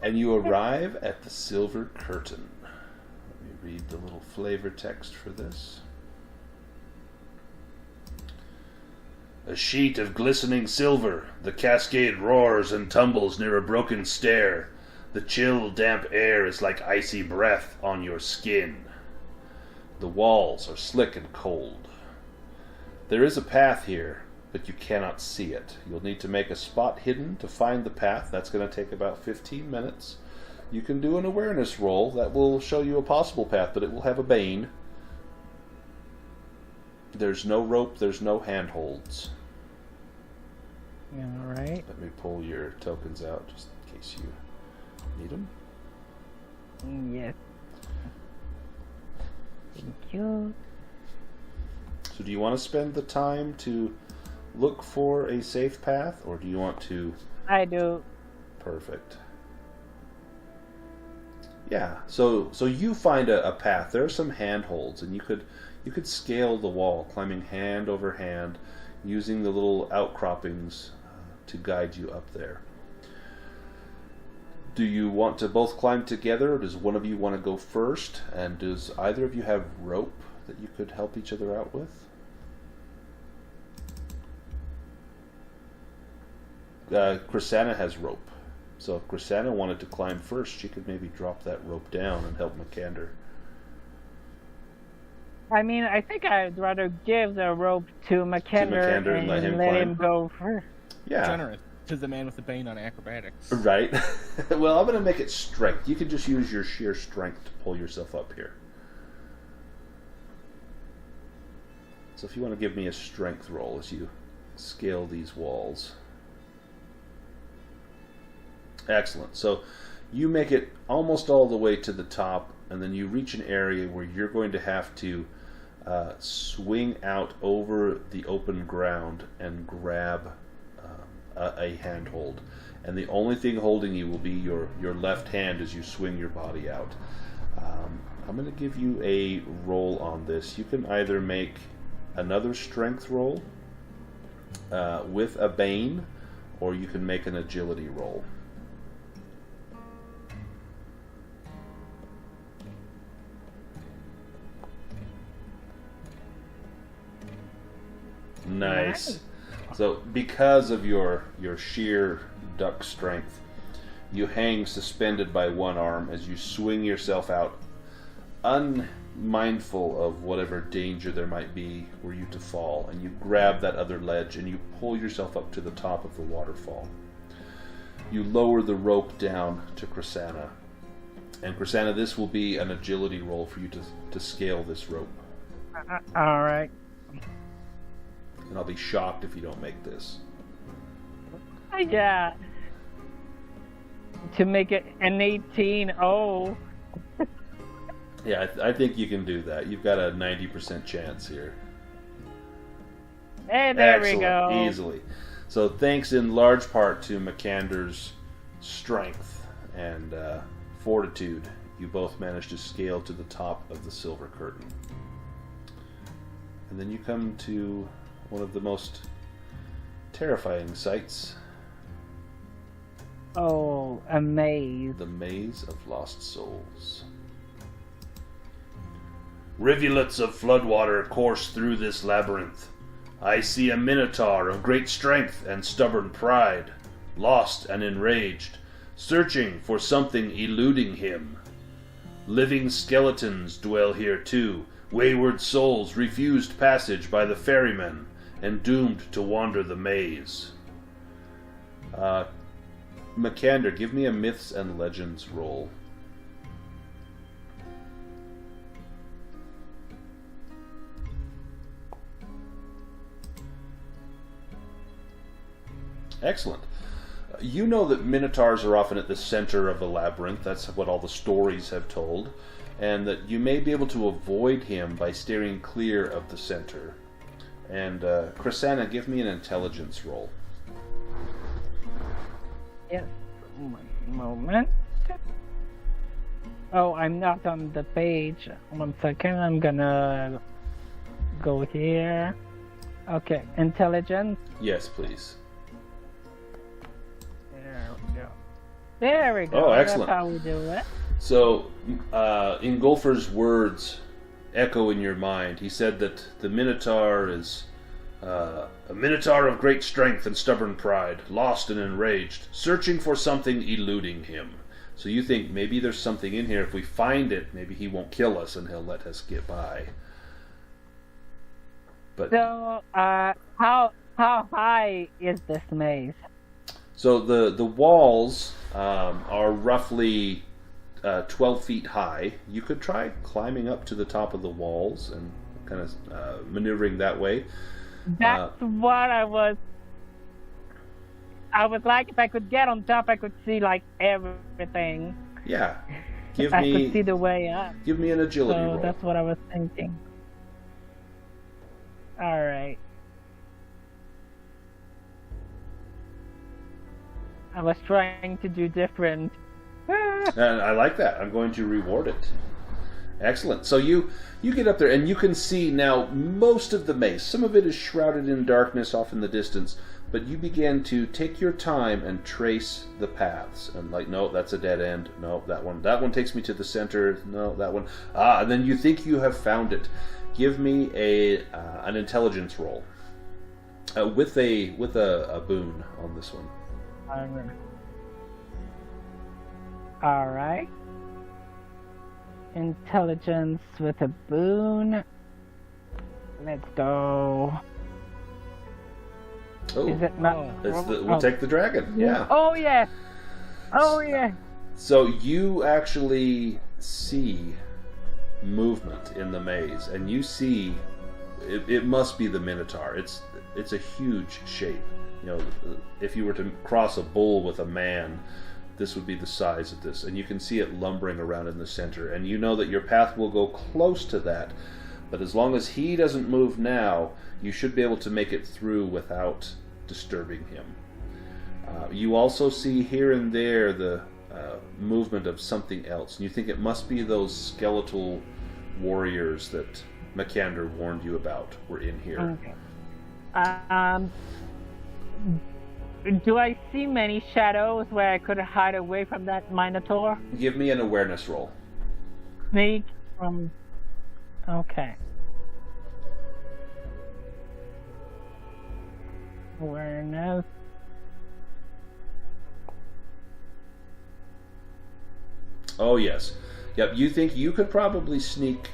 And you arrive at the Silver Curtain. Let me read the little flavor text for this. A sheet of glistening silver, the cascade roars and tumbles near a broken stair. The chill, damp air is like icy breath on your skin. The walls are slick and cold. There is a path here, but you cannot see it. You'll need to make a spot hidden to find the path. That's going to take about 15 minutes. You can do an awareness roll. That will show you a possible path, but it will have a bane. There's no rope, there's no handholds. Yeah, alright. Let me pull your tokens out just in case you need them. Yes. Thank you. So do you want to spend the time to look for a safe path, or do you want to... I do. Perfect. Yeah, so you find a path. There are some handholds, and you could scale the wall, climbing hand over hand, using the little outcroppings to guide you up there. Do you want to both climb together, or does one of you want to go first? And does either of you have rope that you could help each other out with? Krisanna has rope. So if Krisanna wanted to climb first, she could maybe drop that rope down and help Makander. I mean, I think I'd rather give the rope to Makander and let him go first. Yeah. Generous. to the man with the bane on acrobatics. Right. Well, I'm going to make it strength. You can just use your sheer strength to pull yourself up here. So if you want to give me a strength roll as you scale these walls. Excellent. So you make it almost all the way to the top, and then you reach an area where you're going to have to swing out over the open ground and grab a handhold. And the only thing holding you will be your left hand as you swing your body out. I'm going to give you a roll on this. You can either make another strength roll with a bane, or you can make an agility roll. Nice. So because of your sheer duck strength, you hang suspended by one arm as you swing yourself out, unmindful of whatever danger there might be were you to fall, and you grab that other ledge and you pull yourself up to the top of the waterfall. You lower the rope down to Krisanna. And Krisanna, this will be an agility roll for you to scale this rope. Alright. And I'll be shocked if you don't make this. Yeah. To make it an 18. Oh. Yeah, I think you can do that. You've got a 90% chance here. Hey, there Excellent. we go. Easily. So thanks in large part to Makander's strength and fortitude, you both managed to scale to the top of the silver curtain. And then you come to one of the most terrifying sights. Oh, a maze. The Maze of Lost Souls. Rivulets of floodwater course through this labyrinth. I see a minotaur of great strength and stubborn pride, lost and enraged, searching for something eluding him. Living skeletons dwell here too, wayward souls refused passage by the ferrymen, and doomed to wander the maze. Makander, give me a Myths and Legends roll. Excellent. You know that minotaurs are often at the center of a labyrinth. That's what all the stories have told. And that you may be able to avoid him by steering clear of the center. And Krisanna, give me an intelligence roll. Yes. One moment. Oh, I'm not on the page. 1 second. I'm gonna go here. Okay, intelligence. Yes, please. There we go. There we go. Oh, excellent. That's how we do it. So, Ingolfer's words echo in your mind. He said that the Minotaur is a Minotaur of great strength and stubborn pride, lost and enraged, searching for something eluding him. So you think maybe there's something in here. If we find it, maybe he won't kill us and he'll let us get by. But So, how high is this maze? so the walls are roughly 12 feet high. You could try climbing up to the top of the walls and kind of maneuvering that way. That's what I was like, if I could get on top, I could see like everything. Yeah. Give I could see me the way up. give me an agility So roll. that's what I was thinking. Alright. I was trying to do different. And I like that. I'm going to reward it. Excellent. So you get up there and you can see now most of the maze. Some of it is shrouded in darkness off in the distance, but you begin to take your time and trace the paths. And like, no, that's a dead end. No, that one takes me to the center. No, that one. And then you think you have found it. Give me an intelligence roll with a boon on this one. Alright. Intelligence with a boon. Let's go. Oh, Is it not? we'll take the dragon. Yeah. Oh yes. Oh yeah. So you actually see movement in the maze, and you see it must be the Minotaur. It's a huge shape. You know, if you were to cross a bull with a man, this would be the size of this, and you can see it lumbering around in the center, and you know that your path will go close to that, but as long as he doesn't move now, you should be able to make it through without disturbing him. You also see here and there the movement of something else, and you think it must be those skeletal warriors that Makander warned you about were in here. Okay. Do I see many shadows where I could hide away from that Minotaur? Give me an awareness roll. Sneak from... Okay. Awareness. Oh yes, yep. You think you could probably sneak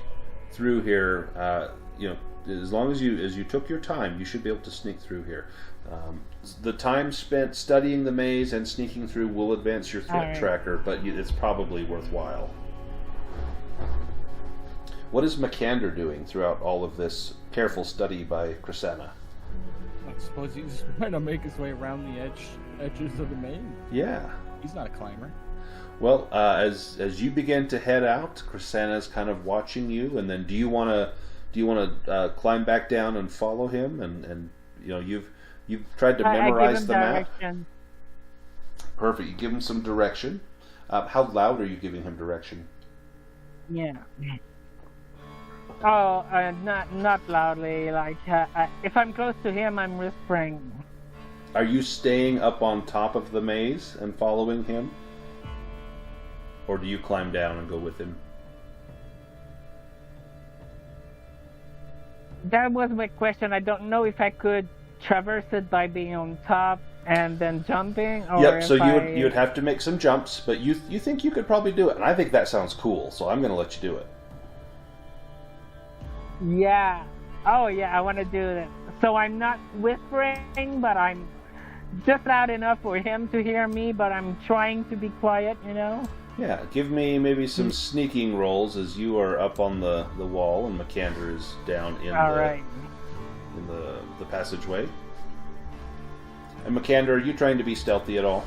through here? You know, as long as you took your time, you should be able to sneak through here. The time spent studying the maze and sneaking through will advance your threat tracker, but it's probably worthwhile. What is Makander doing throughout all of this careful study by Krisanna? I suppose he's trying to make his way around the edges of the maze. Yeah. He's not a climber. Well, as you begin to head out, Krisanna's kind of watching you, and then do you want to climb back down and follow him? And you know you've tried to memorize the map. Perfect. You give him some direction. How loud are you giving him direction? Yeah. Oh, not loudly. Like if I'm close to him, I'm whispering. Are you staying up on top of the maze and following him? Or do you climb down and go with him? That was my question. I don't know if I could traverse it by being on top and then jumping. Or yep. So you would have to make some jumps, but you think you could probably do it, and I think that sounds cool. So I'm going to let you do it. Yeah. Oh yeah. I want to do that. So I'm not whispering, but I'm just loud enough for him to hear me. But I'm trying to be quiet. You know. Yeah, give me maybe some sneaking rolls as you are up on the wall and Makander is down in the passageway. And Makander, are you trying to be stealthy at all?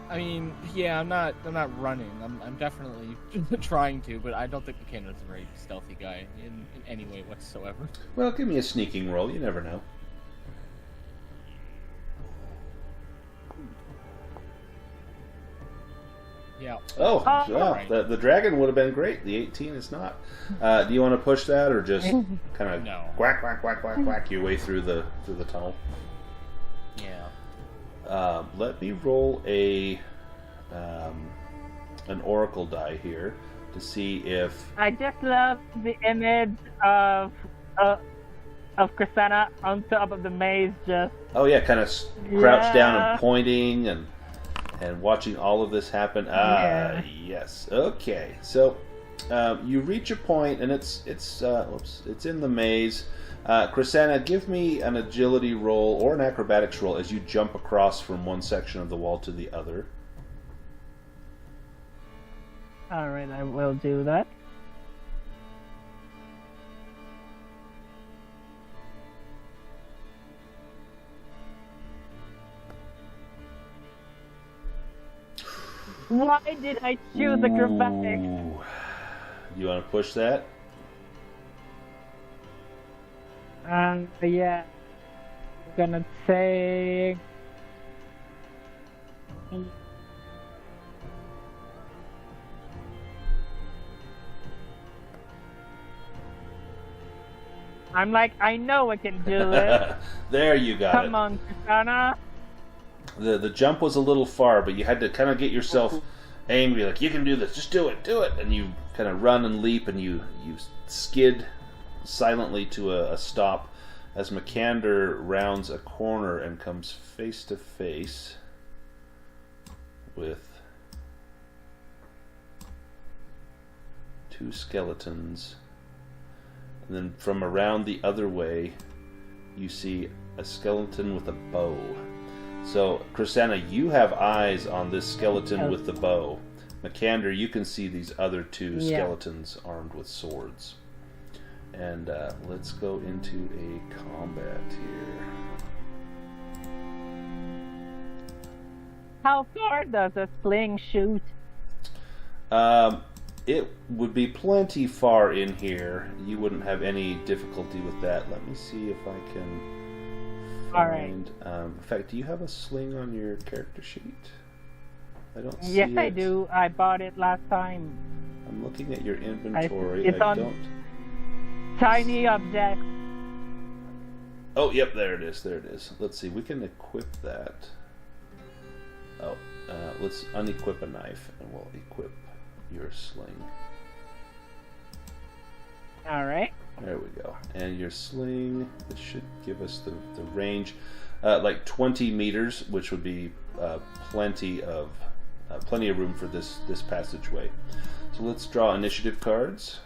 I mean, yeah, I'm not running. I'm definitely trying to, but I don't think Makander's a very stealthy guy in any way whatsoever. Well, give me a sneaking roll. You never know. Yeah. Oh, yeah, the dragon would have been great. The 18 is not. Do you want to push that, or just kind of whack, whack, whack, whack, whack your way through the tunnel? Yeah. Let me roll an oracle die here to see if. I just love the image of Krisanna on top of the maze, just. Oh yeah, kind of crouched down and pointing and watching all of this happen. Yes. Okay. So you reach a point, and it's in the maze. Krisanna, give me an agility roll or an acrobatics roll as you jump across from one section of the wall to the other. All right, I will do that. Why did I choose acrobatics? You want to push that? Yeah. I'm gonna say. I'm like, I know I can do it. There, you got it. Come on, Krisanna. The jump was a little far, but you had to kind of get yourself angry, like, you can do this, just do it, and you kind of run and leap, and you skid silently to a stop as Makander rounds a corner and comes face to face with two skeletons. And then from around the other way, you see a skeleton with a bow. So, Krisanna, you have eyes on this skeleton with the bow. Makander, you can see these other two skeletons armed with swords. And let's go into a combat here. How far does a sling shoot? It would be plenty far in here. You wouldn't have any difficulty with that. Let me see if I can find... in fact, do you have a sling on your character sheet? I don't see it. Yes, I do. I bought it last time. I'm looking at your inventory. It's I on don't... Tiny object. Oh, yep, there it is. There it is. Let's see. We can equip that. Oh, let's unequip a knife, and we'll equip your sling. Alright. There we go. And your sling, it should give us the range, like 20 meters, which would be plenty of room for this passageway. So let's draw initiative cards.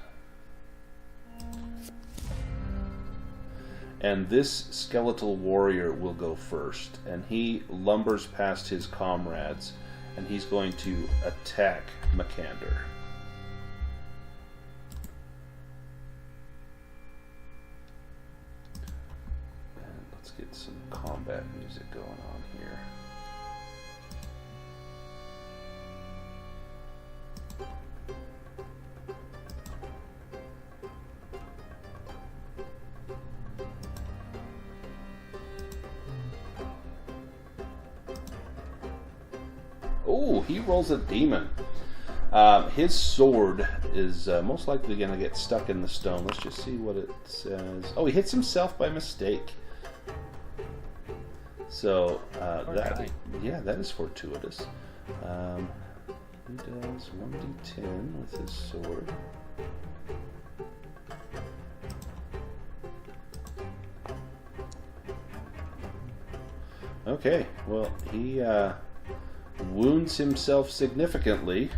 And this skeletal warrior will go first, and he lumbers past his comrades, and he's going to attack Makander. And let's get some combat music going on here. Oh, he rolls a demon. His sword is most likely going to get stuck in the stone. Let's just see what it says. Oh, he hits himself by mistake. So that is fortuitous. He does 1d10 with his sword. Okay, well, he wounds himself significantly.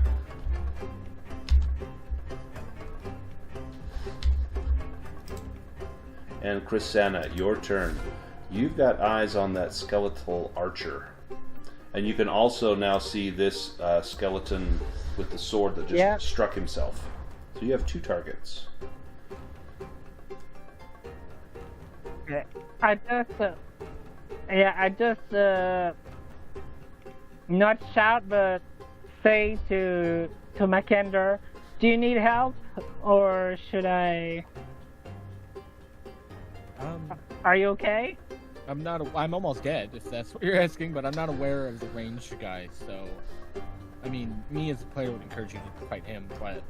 And Krisanna, your turn. You've got eyes on that skeletal archer. And you can also now see this skeleton with the sword that just struck himself. So you have two targets. Okay. I just not shout, but say to Makander, do you need help, or should I? Are you okay? I'm almost dead, if that's what you're asking, but I'm not aware of the ranged guys, so... I mean, me as a player would encourage you to fight him, but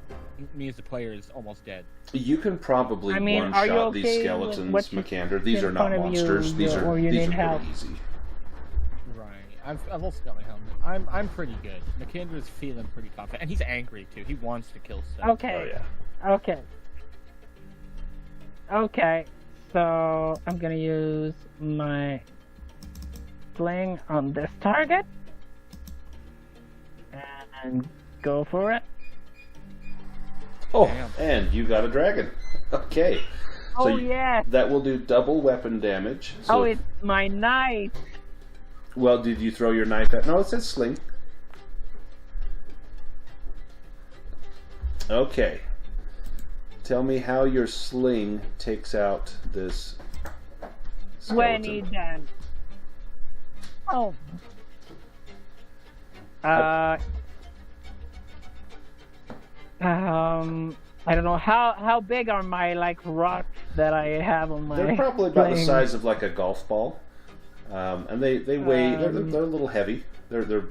me as a player is almost dead. You can probably one-shot these skeletons, Makander. These are not monsters. These are really easy. Right. I've also got my helmet. I'm pretty good. Makander's feeling pretty confident, and he's angry, too. He wants to kill stuff. Okay. Oh, yeah. Okay. So I'm gonna use my sling on this target and go for it. Oh, damn. And you got a dragon. Okay. So that will do double weapon damage. So it's my knife. Well, did you throw your knife at? No, it says sling. Okay. Tell me how your sling takes out this skeleton. 20 damage. Oh. I don't know how big are my rocks that I have on my. They're probably about the size of like a golf ball, and they weigh. They're a little heavy. They're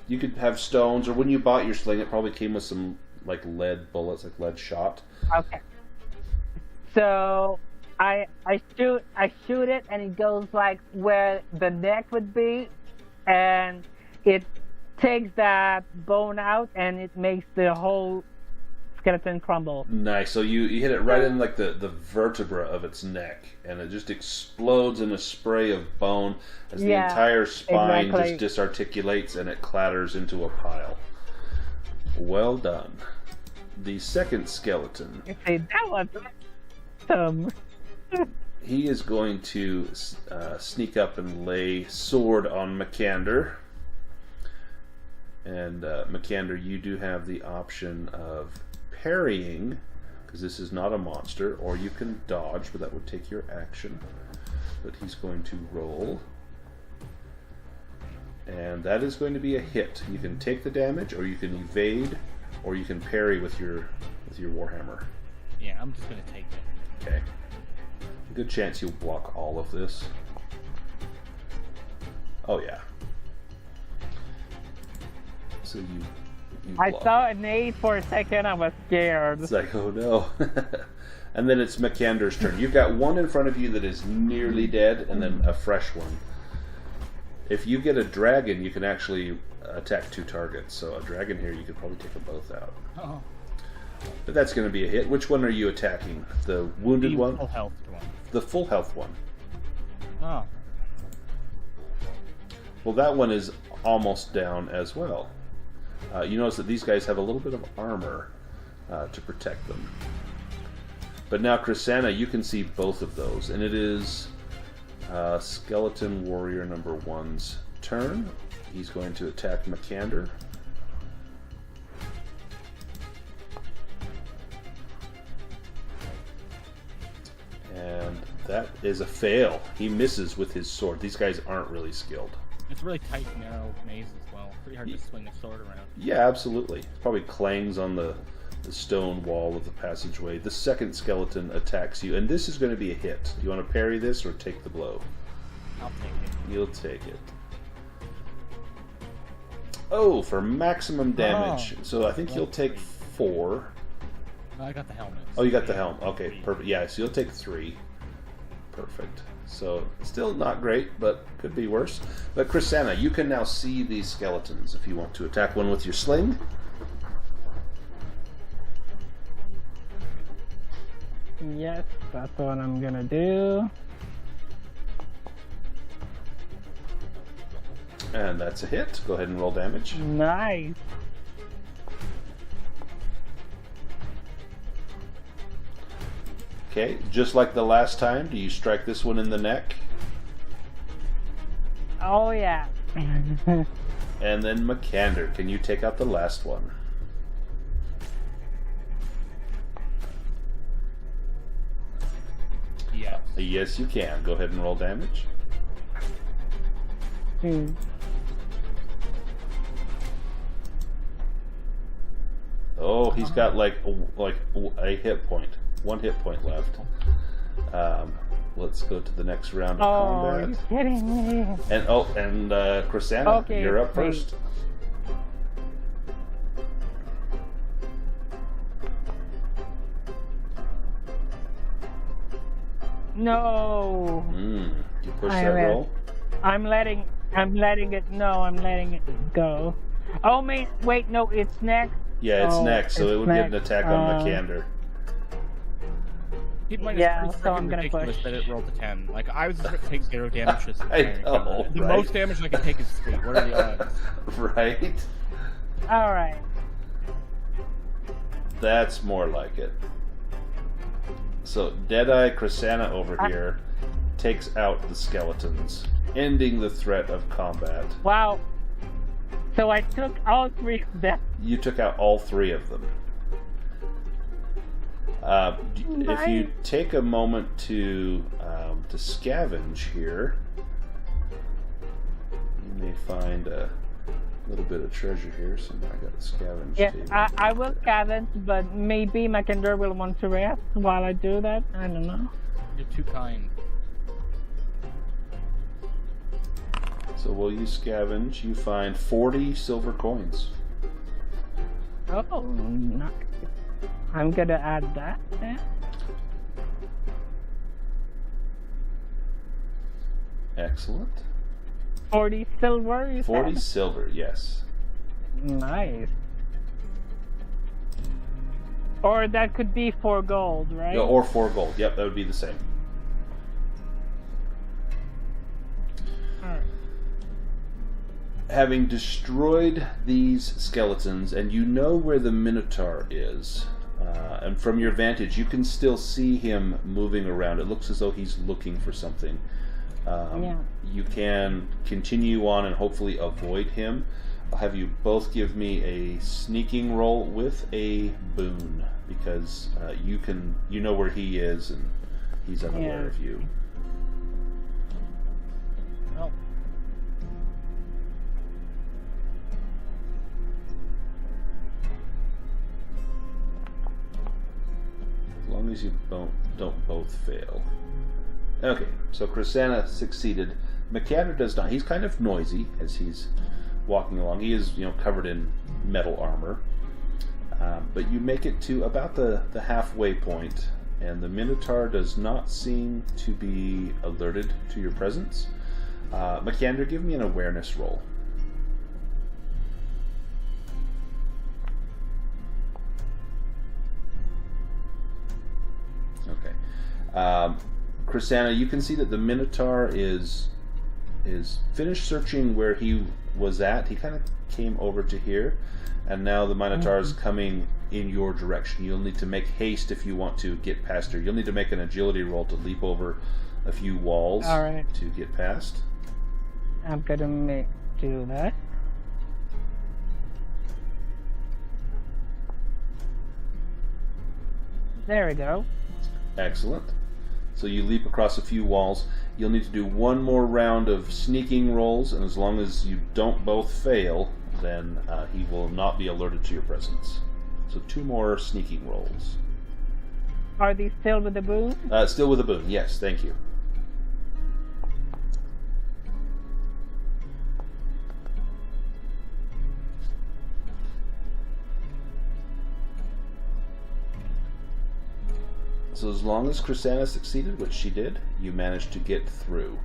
you could have stones, or when you bought your sling, it probably came with some lead bullets, like lead shot. Okay. So I shoot it, and it goes where the neck would be, and it takes that bone out, and it makes the whole skeleton crumble. Nice. So you hit it right in the vertebra of its neck, and it just explodes in a spray of bone as the entire spine just disarticulates, and it clatters into a pile. Well done. The second skeleton. Okay, that was awesome. he is going to sneak up and lay sword on Makander. And Makander, you do have the option of parrying, because this is not a monster, or you can dodge, but that would take your action. But he's going to roll. And that is going to be a hit. You can take the damage, or you can evade, or you can parry with your Warhammer. Yeah, I'm just gonna take it. Okay. Good chance you'll block all of this. Oh yeah. So you I block. saw an 8 for a second, I was scared. It's like, oh no. And then it's Makander's turn. You've got one in front of you that is nearly dead, and then a fresh one. If you get a dragon, you can actually attack 2 targets. So a dragon here, you could probably take them both out. Oh. But that's going to be a hit. Which one are you attacking? The wounded The one? full health one. The full health one. Oh. Well, that one is almost down as well. You notice that these guys have a little bit of armor to protect them. But now, Krisanna, you can see both of those, and it is Skeleton Warrior number 1's turn. He's going to attack Makander. And that is a fail. He misses with his sword. These guys aren't really skilled. It's a really tight, narrow maze as well. Pretty hard to swing a sword around. Yeah, absolutely. Probably clangs on the stone wall of the passageway. The second skeleton attacks you, and this is going to be a hit. Do you want to parry this or take the blow? I'll take it. You'll take it. Oh, for maximum damage. So I think you'll take 4. No, I got the helmet. Oh, you got the helm. Okay, perfect. Yeah, so you'll take 3. Perfect. So, still not great, but could be worse. But Krisanna, you can now see these skeletons if you want to attack one with your sling. Yes, that's what I'm gonna do. And that's a hit. Go ahead and roll damage. Nice. Okay, just like the last time, do you strike this one in the neck? Oh yeah. And then Makander, can you take out the last one? Yes. Yes, you can. Go ahead and roll damage. Oh, he's got like a hit point. 1 hit point left. Let's go to the next round of Oh, combat. you're kidding me. And Krisanna, Okay, you're up wait. first. No. You push I that will. roll. I'm letting it go. Oh wait, no, it's next. Yeah, it's Oh, next, so it's it would get an next. attack on Makander. Keep in mind, Yeah, it's so pretty I'm gonna ridiculous push. that it rolled a 10. Like, I was just going to take 0 damage just I carrying know, it. The right? most damage I can take is 3. What are the odds? Right? All right. That's more like it. So Deadeye Krisanna over here takes out the skeletons, ending the threat of combat. Wow. So I took all 3 of them. You took out all 3 of them. If you take a moment to scavenge here, you may find a little bit of treasure here. So I got a scavenge Yes, table. I will scavenge, but maybe Makander will want to rest while I do that. I don't know. You're too kind. So while you scavenge, you find 40 silver coins. Oh, nice. I'm gonna add that then. Excellent. 40 silver, you 40 said? silver, yes. Nice. Or that could be 4 gold, right? Yeah, or 4 gold. Yep, that would be the same. Alright. Having destroyed these skeletons, and you know where the Minotaur is, and from your vantage, you can still see him moving around. It looks as though he's looking for something. You can continue on and hopefully avoid him. I'll have you both give me a sneaking roll with a boon, because you know where he is and he's unaware of you. Well, As long as you don't both fail. Okay, so Krisanna succeeded. Makander does not. He's kind of noisy as he's walking along. He is, covered in metal armor. But you make it to about the halfway point, and the Minotaur does not seem to be alerted to your presence. Makander, give me an awareness roll. Okay. Krisanna, you can see that the Minotaur is finished searching where he was at. He kind of came over to here, and now the Minotaur is coming in your direction. You'll need to make haste if you want to get past her. You'll need to make an agility roll to leap over a few walls to get past. I'm gonna do that. There we go. Excellent. So you leap across a few walls. You'll need to do one more round of sneaking rolls, and as long as you don't both fail, then he will not be alerted to your presence. So 2 more sneaking rolls. Are these still with the boon? Still with a boon, yes, thank you. So as long as Krisanna succeeded, which she did, you managed to get through.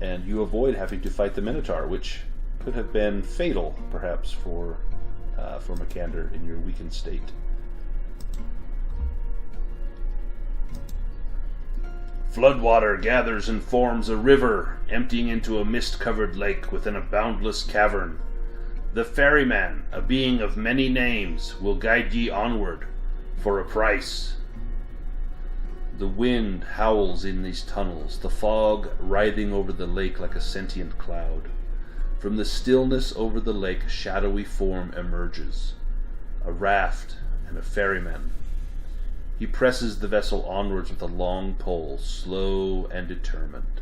And you avoid having to fight the Minotaur, which could have been fatal, perhaps, for Makander in your weakened state. Floodwater gathers and forms a river, emptying into a mist-covered lake within a boundless cavern. The ferryman, a being of many names, will guide ye onward, for a price. The wind howls in these tunnels, the fog writhing over the lake like a sentient cloud. From the stillness over the lake, a shadowy form emerges, a raft and a ferryman. He presses the vessel onwards with a long pole, slow and determined.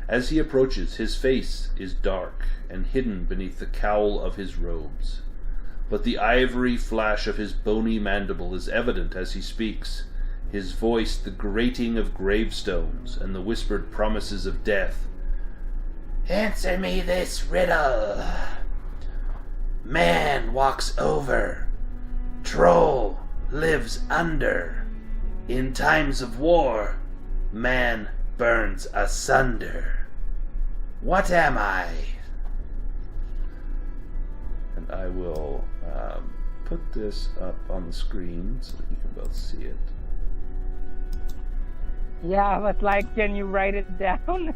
As he approaches, his face is dark and hidden beneath the cowl of his robes. But the ivory flash of his bony mandible is evident as he speaks, his voice the grating of gravestones and the whispered promises of death. Answer me this riddle. Man walks over, troll lives under. In times of war, man burns asunder. What am I? And I will put this up on the screen so that you can both see it. Yeah, I was like, can you write it down?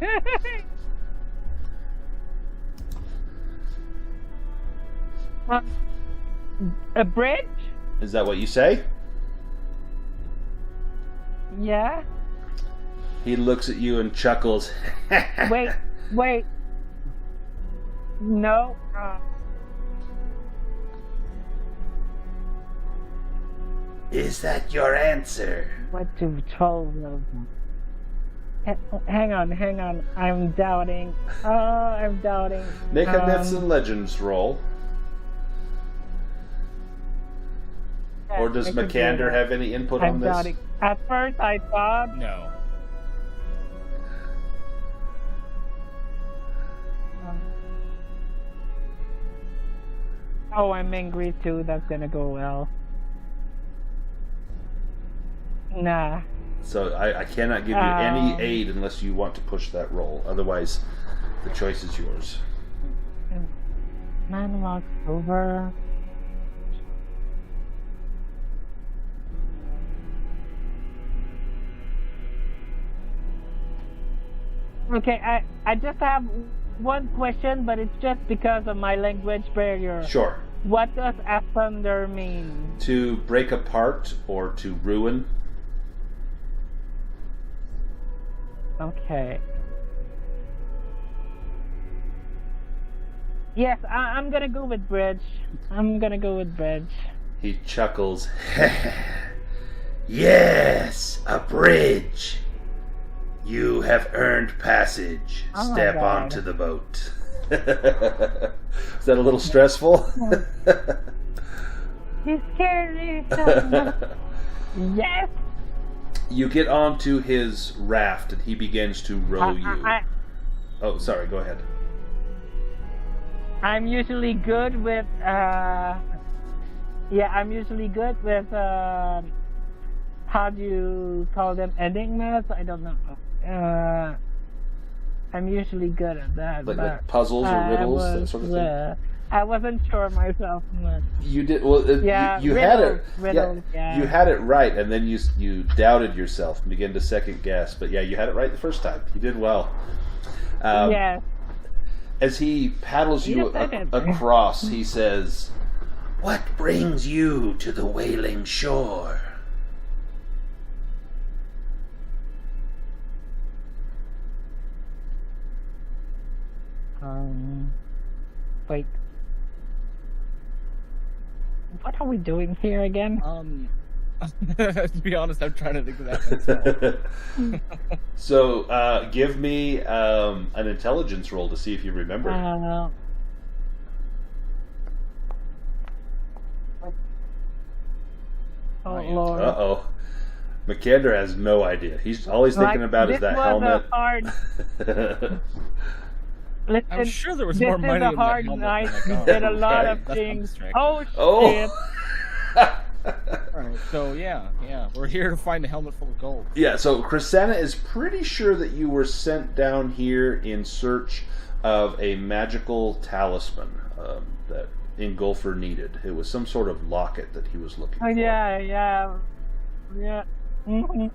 A bridge? Is that what you say? Yeah. He looks at you and chuckles. Wait. No. Is that your answer? What do trolls know? Hang on. I'm doubting. I'm doubting. Make a Myths and Legends roll. Or does Makander have any input on this? I'm doubting. At first I thought... No. Oh, I'm angry too. That's gonna go well. Nah. So I cannot give you any aid unless you want to push that roll. Otherwise, the choice is yours. Man walks over. Okay, I just have one question, but it's just because of my language barrier. Sure. What does asunder mean? To break apart or to ruin. Okay. Yes, I'm gonna go with bridge. He chuckles. Yes, a bridge. You have earned passage. Oh my Step God. onto the boat. Is that a little stressful? You scared me. Yes. You get onto his raft and he begins to row you. Oh, sorry, go ahead. I'm usually good with how do you call them, enigmas? I don't know. I'm usually good at that. Like puzzles or riddles, that sort of thing? I wasn't sure myself much. You did well. You had it. Riddles, yeah. You had it right, and then you doubted yourself and began to second guess. But yeah, you had it right the first time. You did well. Yes. As he paddles you across, he says, "What brings you to the Wailing Shore?" Wait. What are we doing here again? To be honest, I'm trying to think of that myself. So, give me an intelligence roll to see if you remember. Oh Lord. Uh-oh. Makander has no idea. All he's thinking about is that helmet. Listen, I'm sure there was more money in that hard helmet night. than I We got. did a lot Right. of things. That's Oh shit. Alright, so yeah, we're here to find a helmet full of gold. Yeah, so Krisanna is pretty sure that you were sent down here in search of a magical talisman that Ingolfer needed. It was some sort of locket that he was looking for. Yeah. Mm-hmm.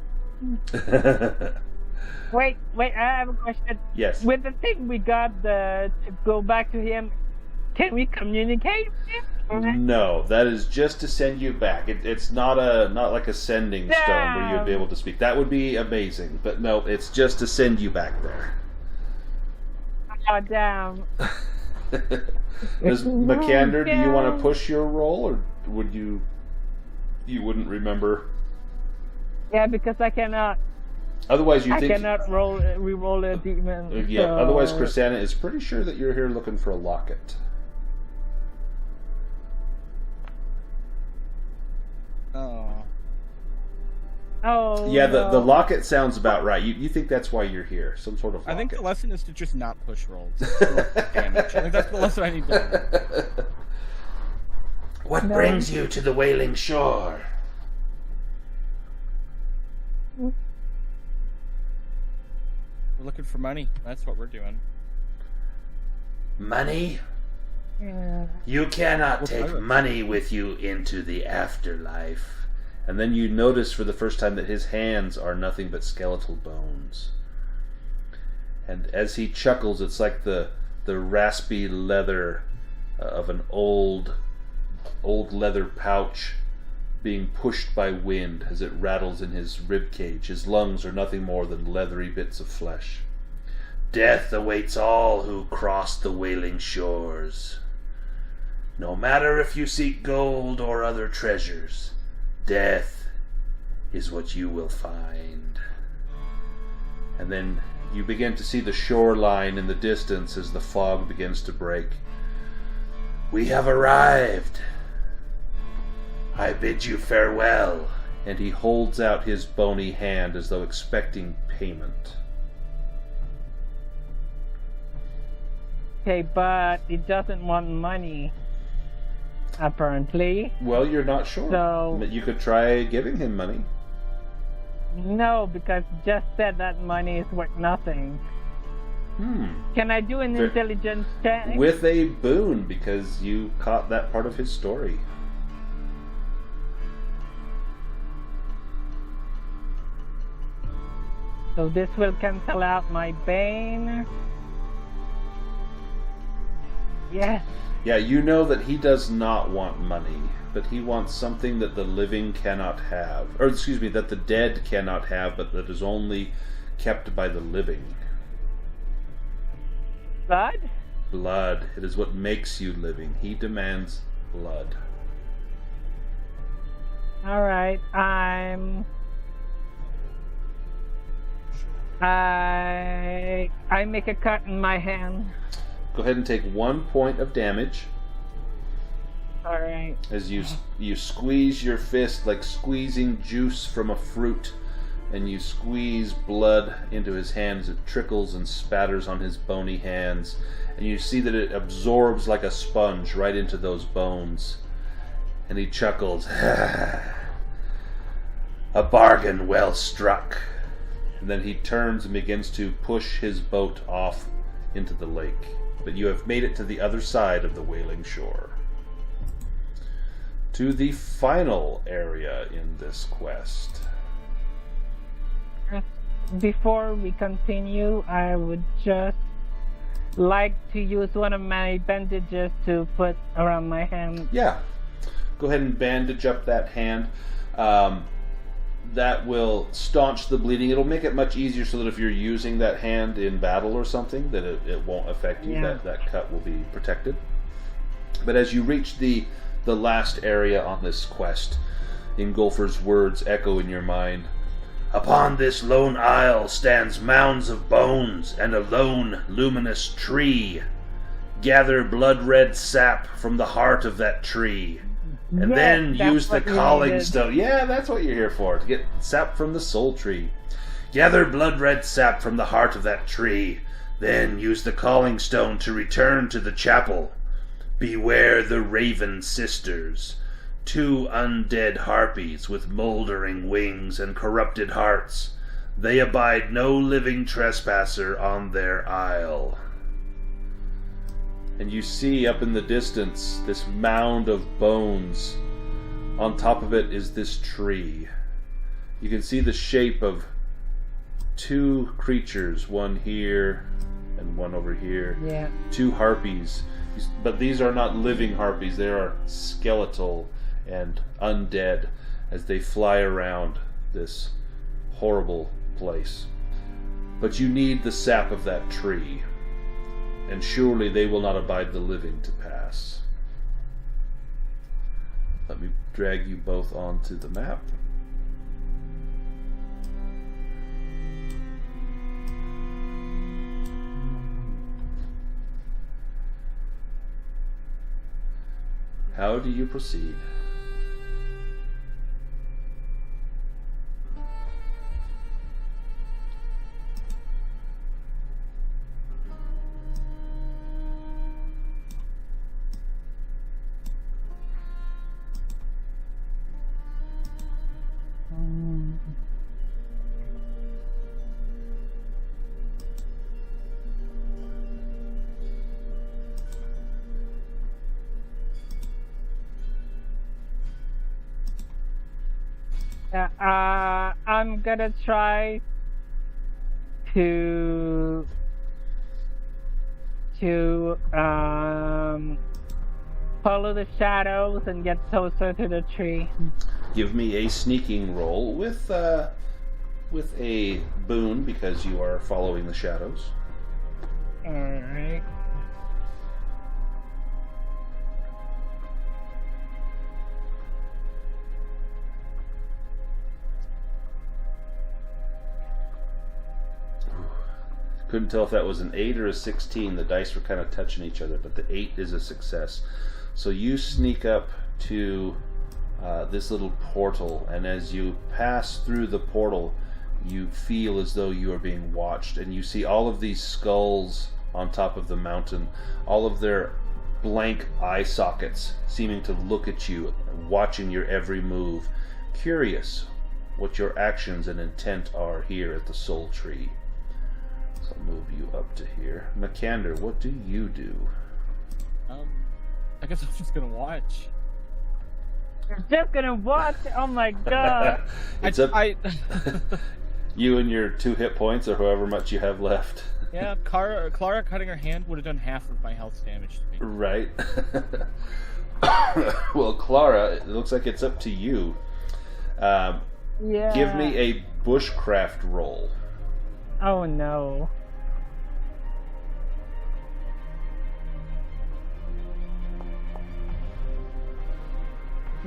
Wait, I have a question. Yes. With the thing we got to go back to him, can we communicate with him? No, that is just to send you back. It's not like a sending stone where you'd be able to speak. That would be amazing, but no, it's just to send you back there. Oh damn. Makander, do you want to push your roll, or would you wouldn't remember? Yeah, because I cannot. Otherwise, I cannot re-roll a demon. Yeah. So... Otherwise, Krisanna is pretty sure that you're here looking for a locket. Oh. Yeah, the locket sounds about right. You think that's why you're here? Some sort of locket. I think the lesson is to just not push rolls. Damage. I think that's the lesson I need to learn. What brings you to the Wailing Shore? We're looking for money. That's what we're doing. Money? Yeah. You cannot take money with you into the afterlife. And then you notice for the first time that his hands are nothing but skeletal bones. And as he chuckles, it's like the raspy leather of an old leather pouch being pushed by wind as it rattles in his rib cage. His lungs are nothing more than leathery bits of flesh. Death awaits all who cross the Wailing Shores. No matter if you seek gold or other treasures, death is what you will find. And then you begin to see the shoreline in the distance as the fog begins to break. We have arrived. I bid you farewell. And he holds out his bony hand as though expecting payment. Okay, but it doesn't want money, apparently. Well, you're not sure. So... You could try giving him money. No, because just said that money is worth nothing. Can I do an intelligence check? With a boon, because you caught that part of his story. So this will cancel out my bane. Yes. Yeah, you know that he does not want money, but he wants something that the living cannot have. Or, excuse me, that the dead cannot have, but that is only kept by the living. Blood? Blood. It is what makes you living. He demands blood. Alright, I make a cut in my hand. Go ahead and take 1 point of damage Alright. as you squeeze your fist like squeezing juice from a fruit, and you squeeze blood into his hands. It trickles and spatters on his bony hands, and you see that it absorbs like a sponge right into those bones. And he chuckles. A bargain well struck. And then he turns and begins to push his boat off into the lake. But you have made it to the other side of the Wailing Shore. To the final area in this quest. Before we continue, I would just like to use one of my bandages to put around my hand. Yeah. Go ahead and bandage up that hand. That will staunch the bleeding. It'll make it much easier so that if you're using that hand in battle or something, that it won't affect you. Yeah. That cut will be protected. But as you reach the last area on this quest, Ingolfer's words echo in your mind. Upon this lone isle stands mounds of bones and a lone luminous tree. Gather blood-red sap from the heart of that tree. And Yes, then that's use the what we calling needed. stone. Yeah, that's what you're here for, to get sap from the soul tree. Gather blood-red sap from the heart of that tree. Then use the calling stone to return to the chapel. Beware the Raven Sisters, 2 undead harpies with moldering wings and corrupted hearts. They abide no living trespasser on their isle. And you see up in the distance this mound of bones. On top of it is this tree. You can see the shape of 2 creatures, one here and one over here. Yeah. 2 harpies. But these are not living harpies, they are skeletal and undead as they fly around this horrible place. But you need the sap of that tree, and surely they will not abide the living to pass. Let me drag you both onto the map. How do you proceed? I'm gonna try to follow the shadows and get closer to the tree. Give me a sneaking roll with a boon because you are following the shadows. Alright. Couldn't tell if that was an 8 or a 16. The dice were kind of touching each other, but the 8 is a success. So you sneak up to this little portal, and as you pass through the portal, you feel as though you are being watched, and you see all of these skulls on top of the mountain, all of their blank eye sockets seeming to look at you, watching your every move, curious what your actions and intent are here at the Soul Tree. So I'll move you up to here. Makander, what do you do? I guess I'm just gonna watch. You're just gonna watch? Oh my god. It's up. You and your 2 hit points, or however much you have left. Yeah, Clara cutting her hand would have done half of my health damage to me. Right. Well, Clara, it looks like it's up to you. Yeah. Give me a bushcraft roll. Oh no.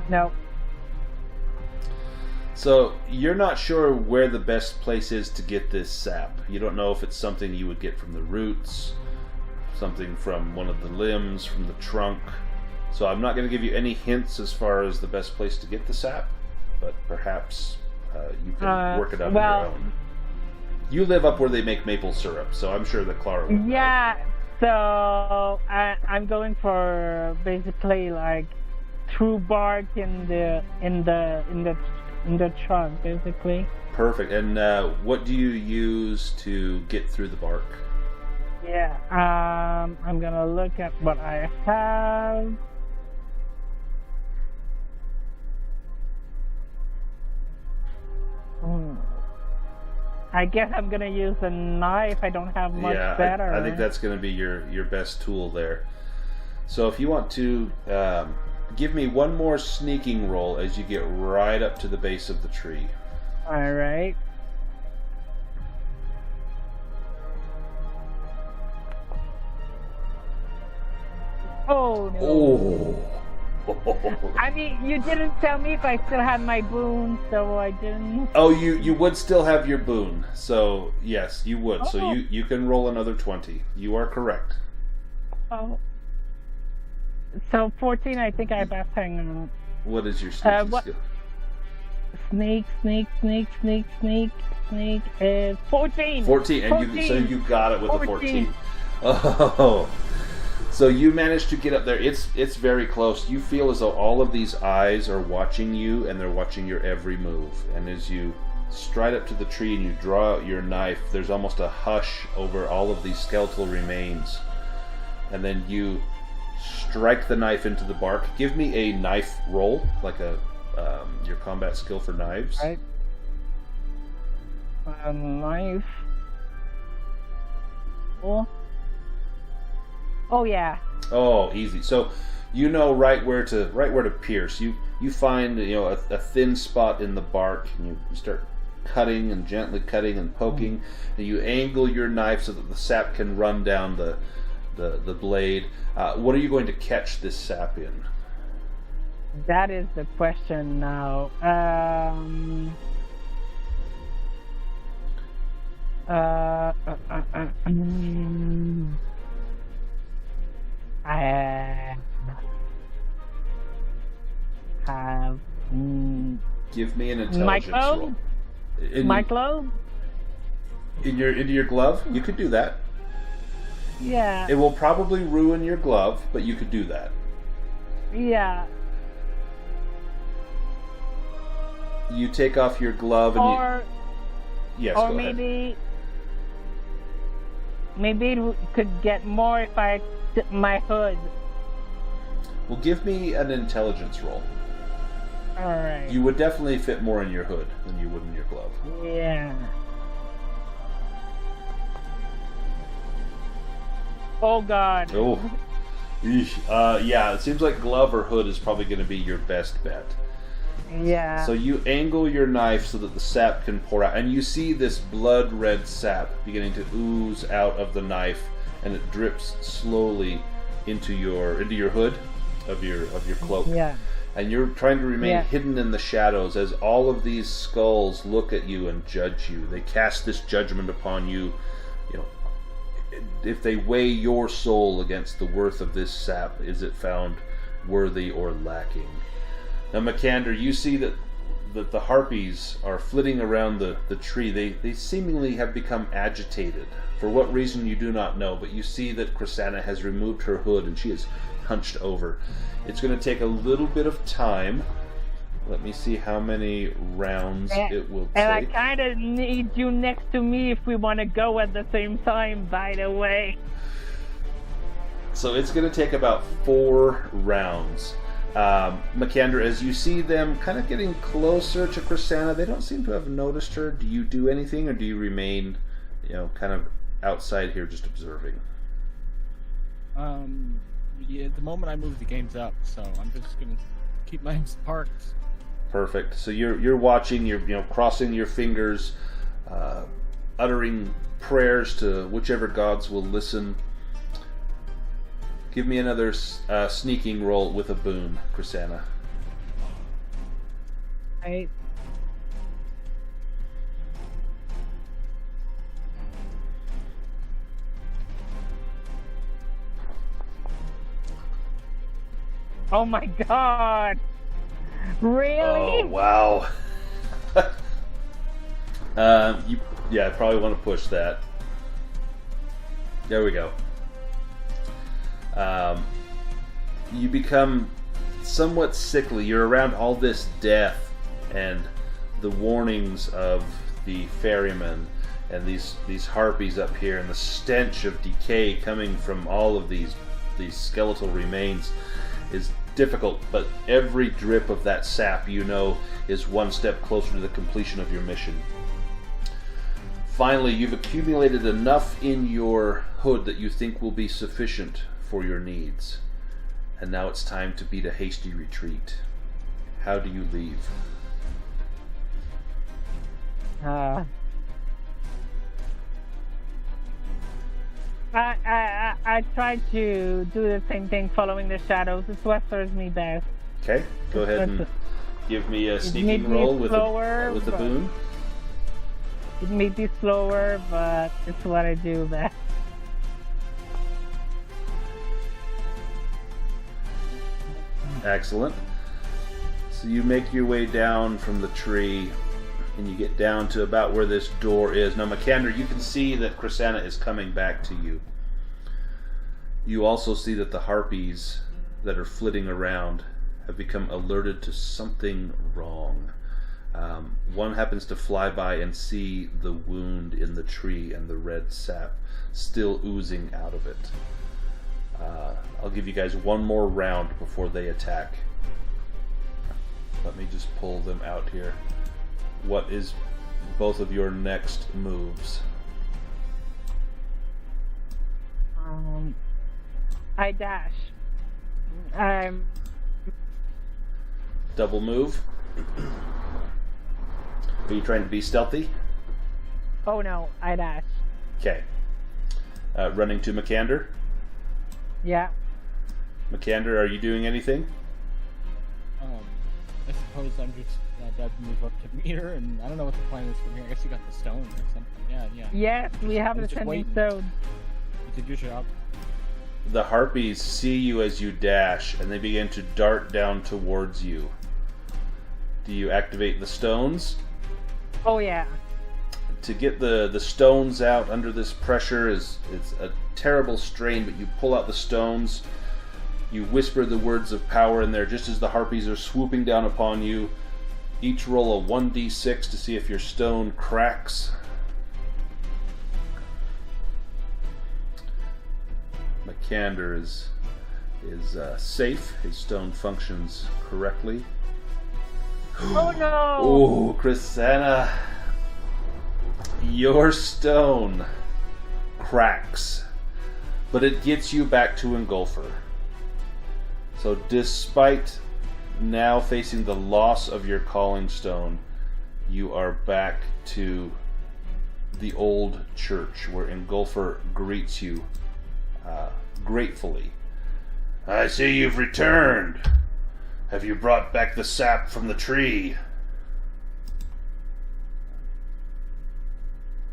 No. So, you're not sure where the best place is to get this sap. You don't know if it's something you would get from the roots, something from one of the limbs, from the trunk. So I'm not going to give you any hints as far as the best place to get the sap, but perhaps you can work it out on your own. You live up where they make maple syrup, so I'm sure that Clara would know. Yeah, so I'm going for basically like true bark in the trunk, basically. Perfect. And what do you use to get through the bark? Yeah. I'm gonna look at what I have. I guess I'm gonna use a knife. I don't have much better. I think that's gonna be your best tool there. So if you want to give me one more sneaking roll as you get right up to the base of the tree. All right. Oh no. Oh. I mean, you didn't tell me if I still had my boon, so I didn't. Oh, you would still have your boon. So, yes, you would. Oh. So you can roll another 20. You are correct. Oh. So 14, I think I best hang on. What is your sneaking what- skill? Snake is 14. 14, and 14. so you got it with the 14. 14. Oh. So you managed to get up there. It's very close. You feel as though all of these eyes are watching you, and they're watching your every move. And as you stride up to the tree and you draw out your knife, there's almost a hush over all of these skeletal remains. And then you strike the knife into the bark. Give me a knife roll, like your combat skill for knives. Right. A knife. Oh yeah. Oh, easy. So you know right where to pierce. You find a thin spot in the bark, and you start cutting and gently cutting and poking, and you angle your knife so that the sap can run down the blade. What are you going to catch this sap in? That is the question now. I have. Give me an intelligence roll. My glove? Into your glove? You could do that. Yeah. It will probably ruin your glove, but you could do that. Yeah. You take off your glove and yes, or go maybe it could get more if I took my hood. Well, give me an intelligence roll. Alright. You would definitely fit more in your hood than you would in your glove. Yeah. Oh god. Oh. Eesh. Yeah, it seems like glove or hood is probably going to be your best bet. Yeah. So you angle your knife so that the sap can pour out, and you see this blood red sap beginning to ooze out of the knife, and it drips slowly into your hood of your cloak. Yeah. And you're trying to remain hidden in the shadows as all of these skulls look at you and judge you. They cast this judgment upon you. If they weigh your soul against the worth of this sap, is it found worthy or lacking? Now, Makander, you see that the harpies are flitting around the tree. They seemingly have become agitated. For what reason, you do not know, but you see that Krisanna has removed her hood and she is hunched over. It's going to take a little bit of time. Let me see how many rounds it will take. And I kind of need you next to me if we want to go at the same time, by the way. So it's going to take about 4 rounds. Makander, as you see them kind of getting closer to Krisanna, they don't seem to have noticed her. Do you do anything, or do you remain, kind of outside here just observing? Yeah, at the moment I move the games up, so I'm just gonna keep my parked. Perfect. So you're watching, you're crossing your fingers, uttering prayers to whichever gods will listen. Give me another sneaking roll with a boon, Krisanna. Right. Oh my god! Really? Oh, wow. I probably want to push that. There we go. You become somewhat sickly. You're around all this death and the warnings of the ferrymen and these harpies up here, and the stench of decay coming from all of these skeletal remains is difficult, but every drip of that sap, is one step closer to the completion of your mission. Finally, you've accumulated enough in your hood that you think will be sufficient for your needs. And now it's time to beat a hasty retreat. How do you leave? I tried to do the same thing, following the shadows. It's what serves me best. Okay, go ahead and give me a sneaking roll with the boon. It may be slower, but it's what I do best. Excellent. So you make your way down from the tree, and you get down to about where this door is. Now, Makander, you can see that Krisanna is coming back to you. You also see that the harpies that are flitting around have become alerted to something wrong. One happens to fly by and see the wound in the tree and the red sap still oozing out of it. I'll give you guys one more round before they attack. Let me just pull them out here. What is both of your next moves? I dash. Double move. Are you trying to be stealthy? Oh no, I dash. Okay. Running to Makander. Yeah. Makander, are you doing anything? I suppose I'm just about to move up to meet her, and I don't know what the plan is from here. I guess you got the stone or something. Yeah. Yes, we have I the was just sending waiting. stone. You did your job. The harpies see you as you dash, and they begin to dart down towards you. Do you activate the stones? Oh yeah. To get the stones out under this pressure it's a terrible strain, but you pull out the stones, you whisper the words of power in there just as the harpies are swooping down upon you. Each roll a 1d6 to see if your stone cracks. Makander is safe. His stone functions correctly. Oh no! Oh, Krisanna, your stone cracks, but it gets you back to Engulfer. So despite now facing the loss of your calling stone, you are back to the old church where Engulfer greets you gratefully. I see you've returned. Have you brought back the sap from the tree?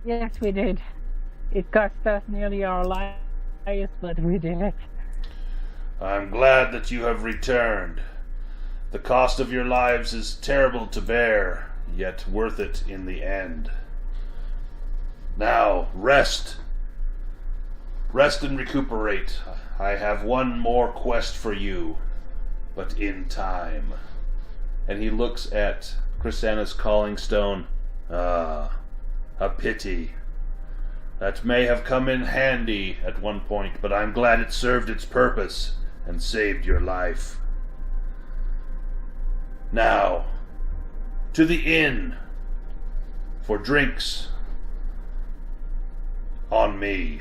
Yes, we did. It cost us nearly our lives, but we did it. I'm glad that you have returned. The cost of your lives is terrible to bear, yet worth it in the end. Now, rest. Rest and recuperate. I have one more quest for you, but in time. And he looks at Krisanna's calling stone. Ah, a pity. That may have come in handy at one point, but I'm glad it served its purpose and saved your life. Now, to the inn for drinks. On me.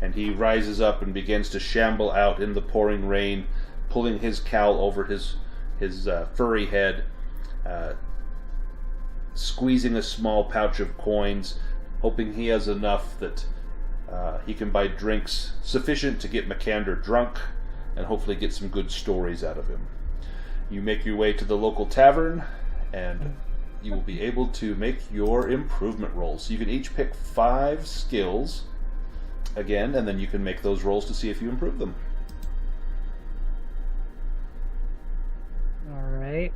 And he rises up and begins to shamble out in the pouring rain, pulling his cowl over his furry head, squeezing a small pouch of coins, hoping he has enough that he can buy drinks sufficient to get Makander drunk and hopefully get some good stories out of him. You make your way to the local tavern, and you will be able to make your improvement rolls. So you can each pick 5 skills, again, and then you can make those rolls to see if you improve them. All right.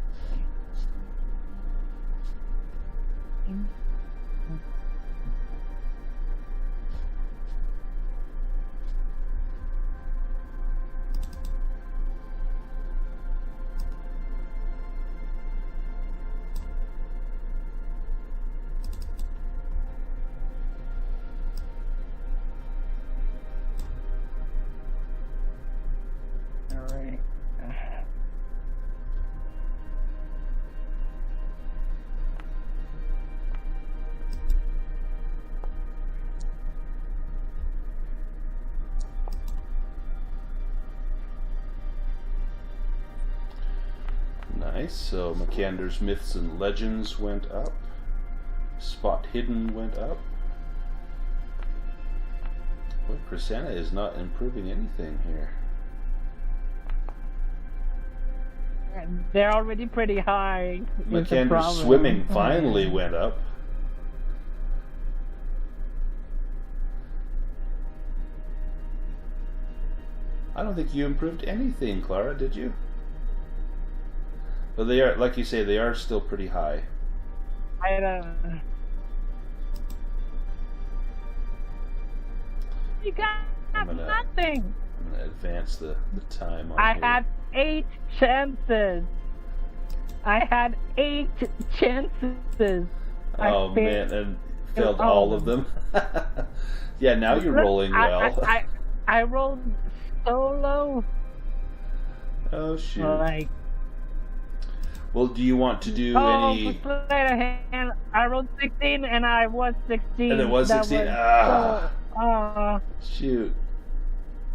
Nice. So Makander's Myths and Legends went up. Spot Hidden went up. Boy, Krisanna is not improving anything here. They're already pretty high. Makander's Swimming finally went up. I don't think you improved anything, Clara, did you? But they are, like you say, they are still pretty high. I don't. You got nothing. I'm gonna advance the time on I here. had 8 chances. I had 8 chances. Oh man, and failed all of them. Yeah, now you're rolling well. I rolled so low. Oh shoot. Like. Well, do you want to do any? I rolled 16 and I was 16. And it was 16. So, shoot.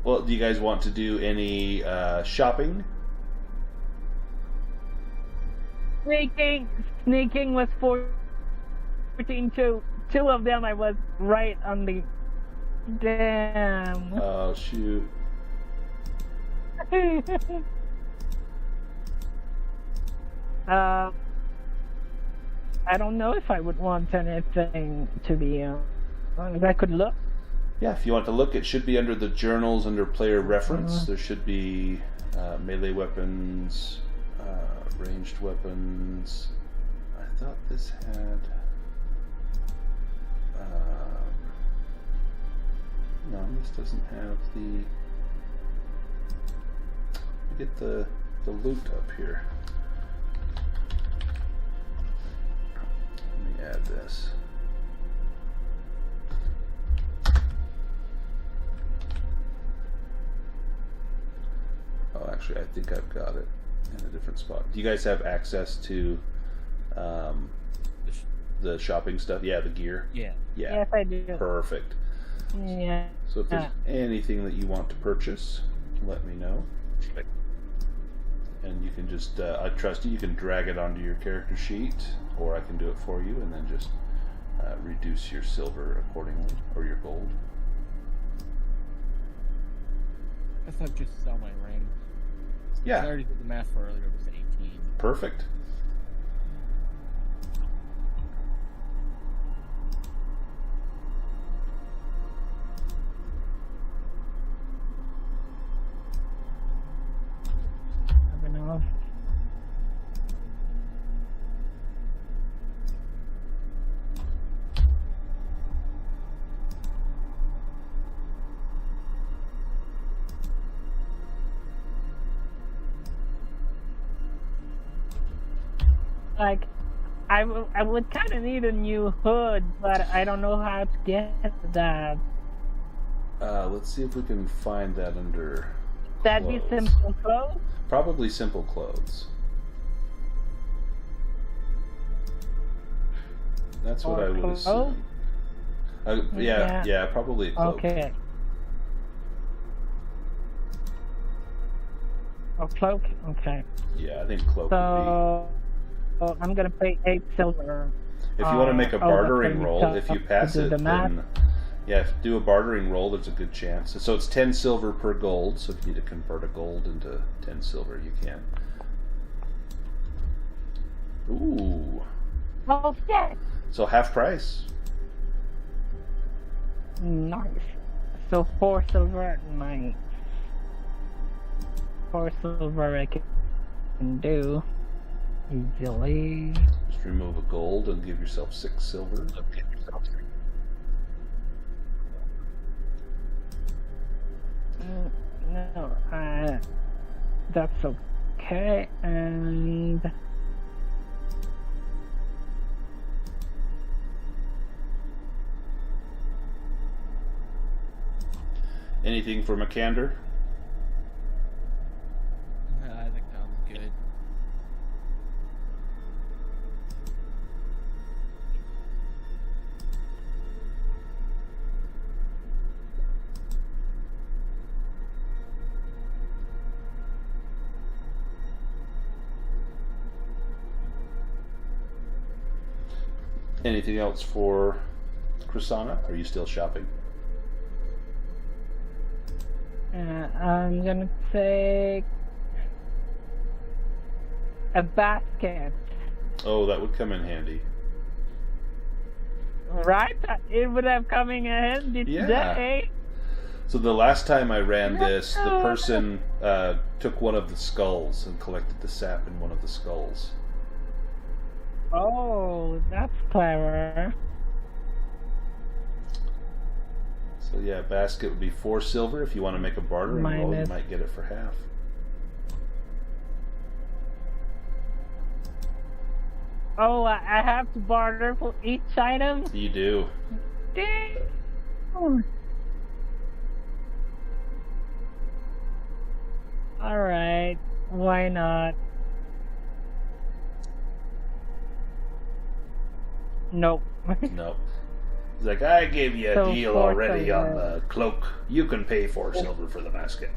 Well, do you guys want to do any shopping? Sneaking was 14 too. 2 of them I was right on the. Damn. Oh shoot. I don't know if I would want anything to be. I could look. Yeah, if you want to look, it should be under the journals, under player reference. There should be melee weapons, ranged weapons. I thought this had. No, this doesn't have the. Get the loot up here. Let me add this. Oh, actually, I think I've got it in a different spot. Do you guys have access to the shopping stuff? Yeah, the gear? Yeah. Yeah. Yes, I do. Perfect. Yeah. So if there's anything that you want to purchase, let me know. And you can just, I trust you, you can drag it onto your character sheet, or I can do it for you, and then just reduce your silver accordingly, or your gold. I guess I'd just sell my ring. Yeah. I already did the math for earlier, it was 18. Perfect. Like, I would kind of need a new hood, but I don't know how to get that. Let's see if we can find that under That'd be clothes. simple clothes? Probably simple clothes. That's what Or I would clothes? assume. Yeah, probably a cloak. Okay. A cloak? Okay. Yeah, I think cloak So I'm gonna pay 8 silver. would be. If you want to make a bartering that's roll, gonna be if you tough pass to do it, the math. then yeah, if you do a bartering roll, there's a good chance. So it's 10 silver per gold. So if you need to convert a gold into 10 silver, you can. Ooh. Oh shit! So half price. Nice. So 4 silver, nice. 4 silver I can do easily. Just remove a gold and give yourself 6 silver. No, that's okay, and Anything for Makander? I think that was good. Anything else for Krisanna? Are you still shopping? I'm gonna take a basket. Oh, that would come in handy. Right? It would have come in handy today. So the last time I ran this, the person took one of the skulls and collected the sap in one of the skulls. Oh, that's clever. So yeah, basket would be 4 silver. If you want to make a bartering roll, you Minus- might get it for half. Oh, I have to barter for each item? You do. Damn. Alright, why not? Nope. No. He's like, I gave you a So deal 4 already on silver. the cloak. You can pay 4 silver for the basket.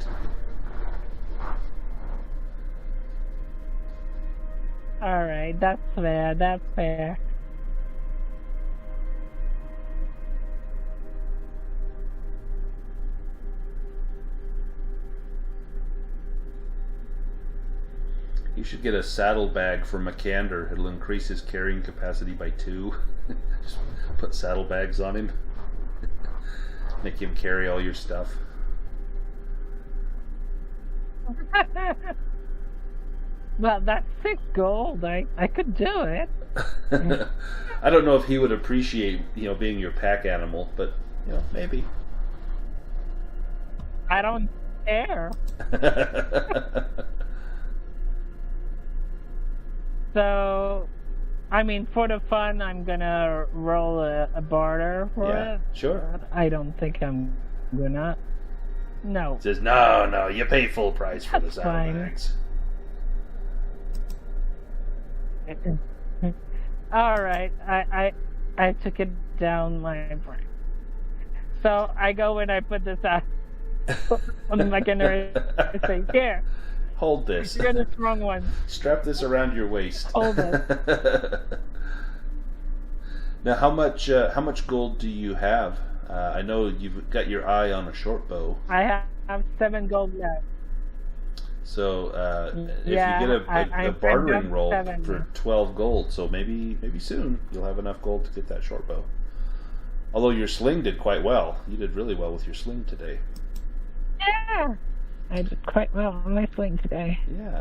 Alright, that's fair, that's fair. You should get a saddlebag for Makander. It'll increase his carrying capacity by 2. Just put saddlebags on him. Make him carry all your stuff. Well, that's 6 gold. I could do it. I don't know if he would appreciate, being your pack animal, but maybe. I don't care. So, I mean, for the fun, I'm gonna roll a barter for Yeah, it. sure. But I don't think I'm gonna. No. Says, no, you pay full price for the That's fine. saddlebags. Alright, I took it down my brain. So I go and I put this out on the Makander and say, here, Hold this. you're the strong one. Strap this around your waist. Hold it. Now, how much gold do you have? I know you've got your eye on a short bow. I have 7 gold left. So Yeah, if you get a I've bartering got roll 7 for now. 12 gold, so maybe soon you'll have enough gold to get that short bow. Although your sling did quite well. You did really well with your sling today. Yeah! I did quite well on my swing today. Yeah.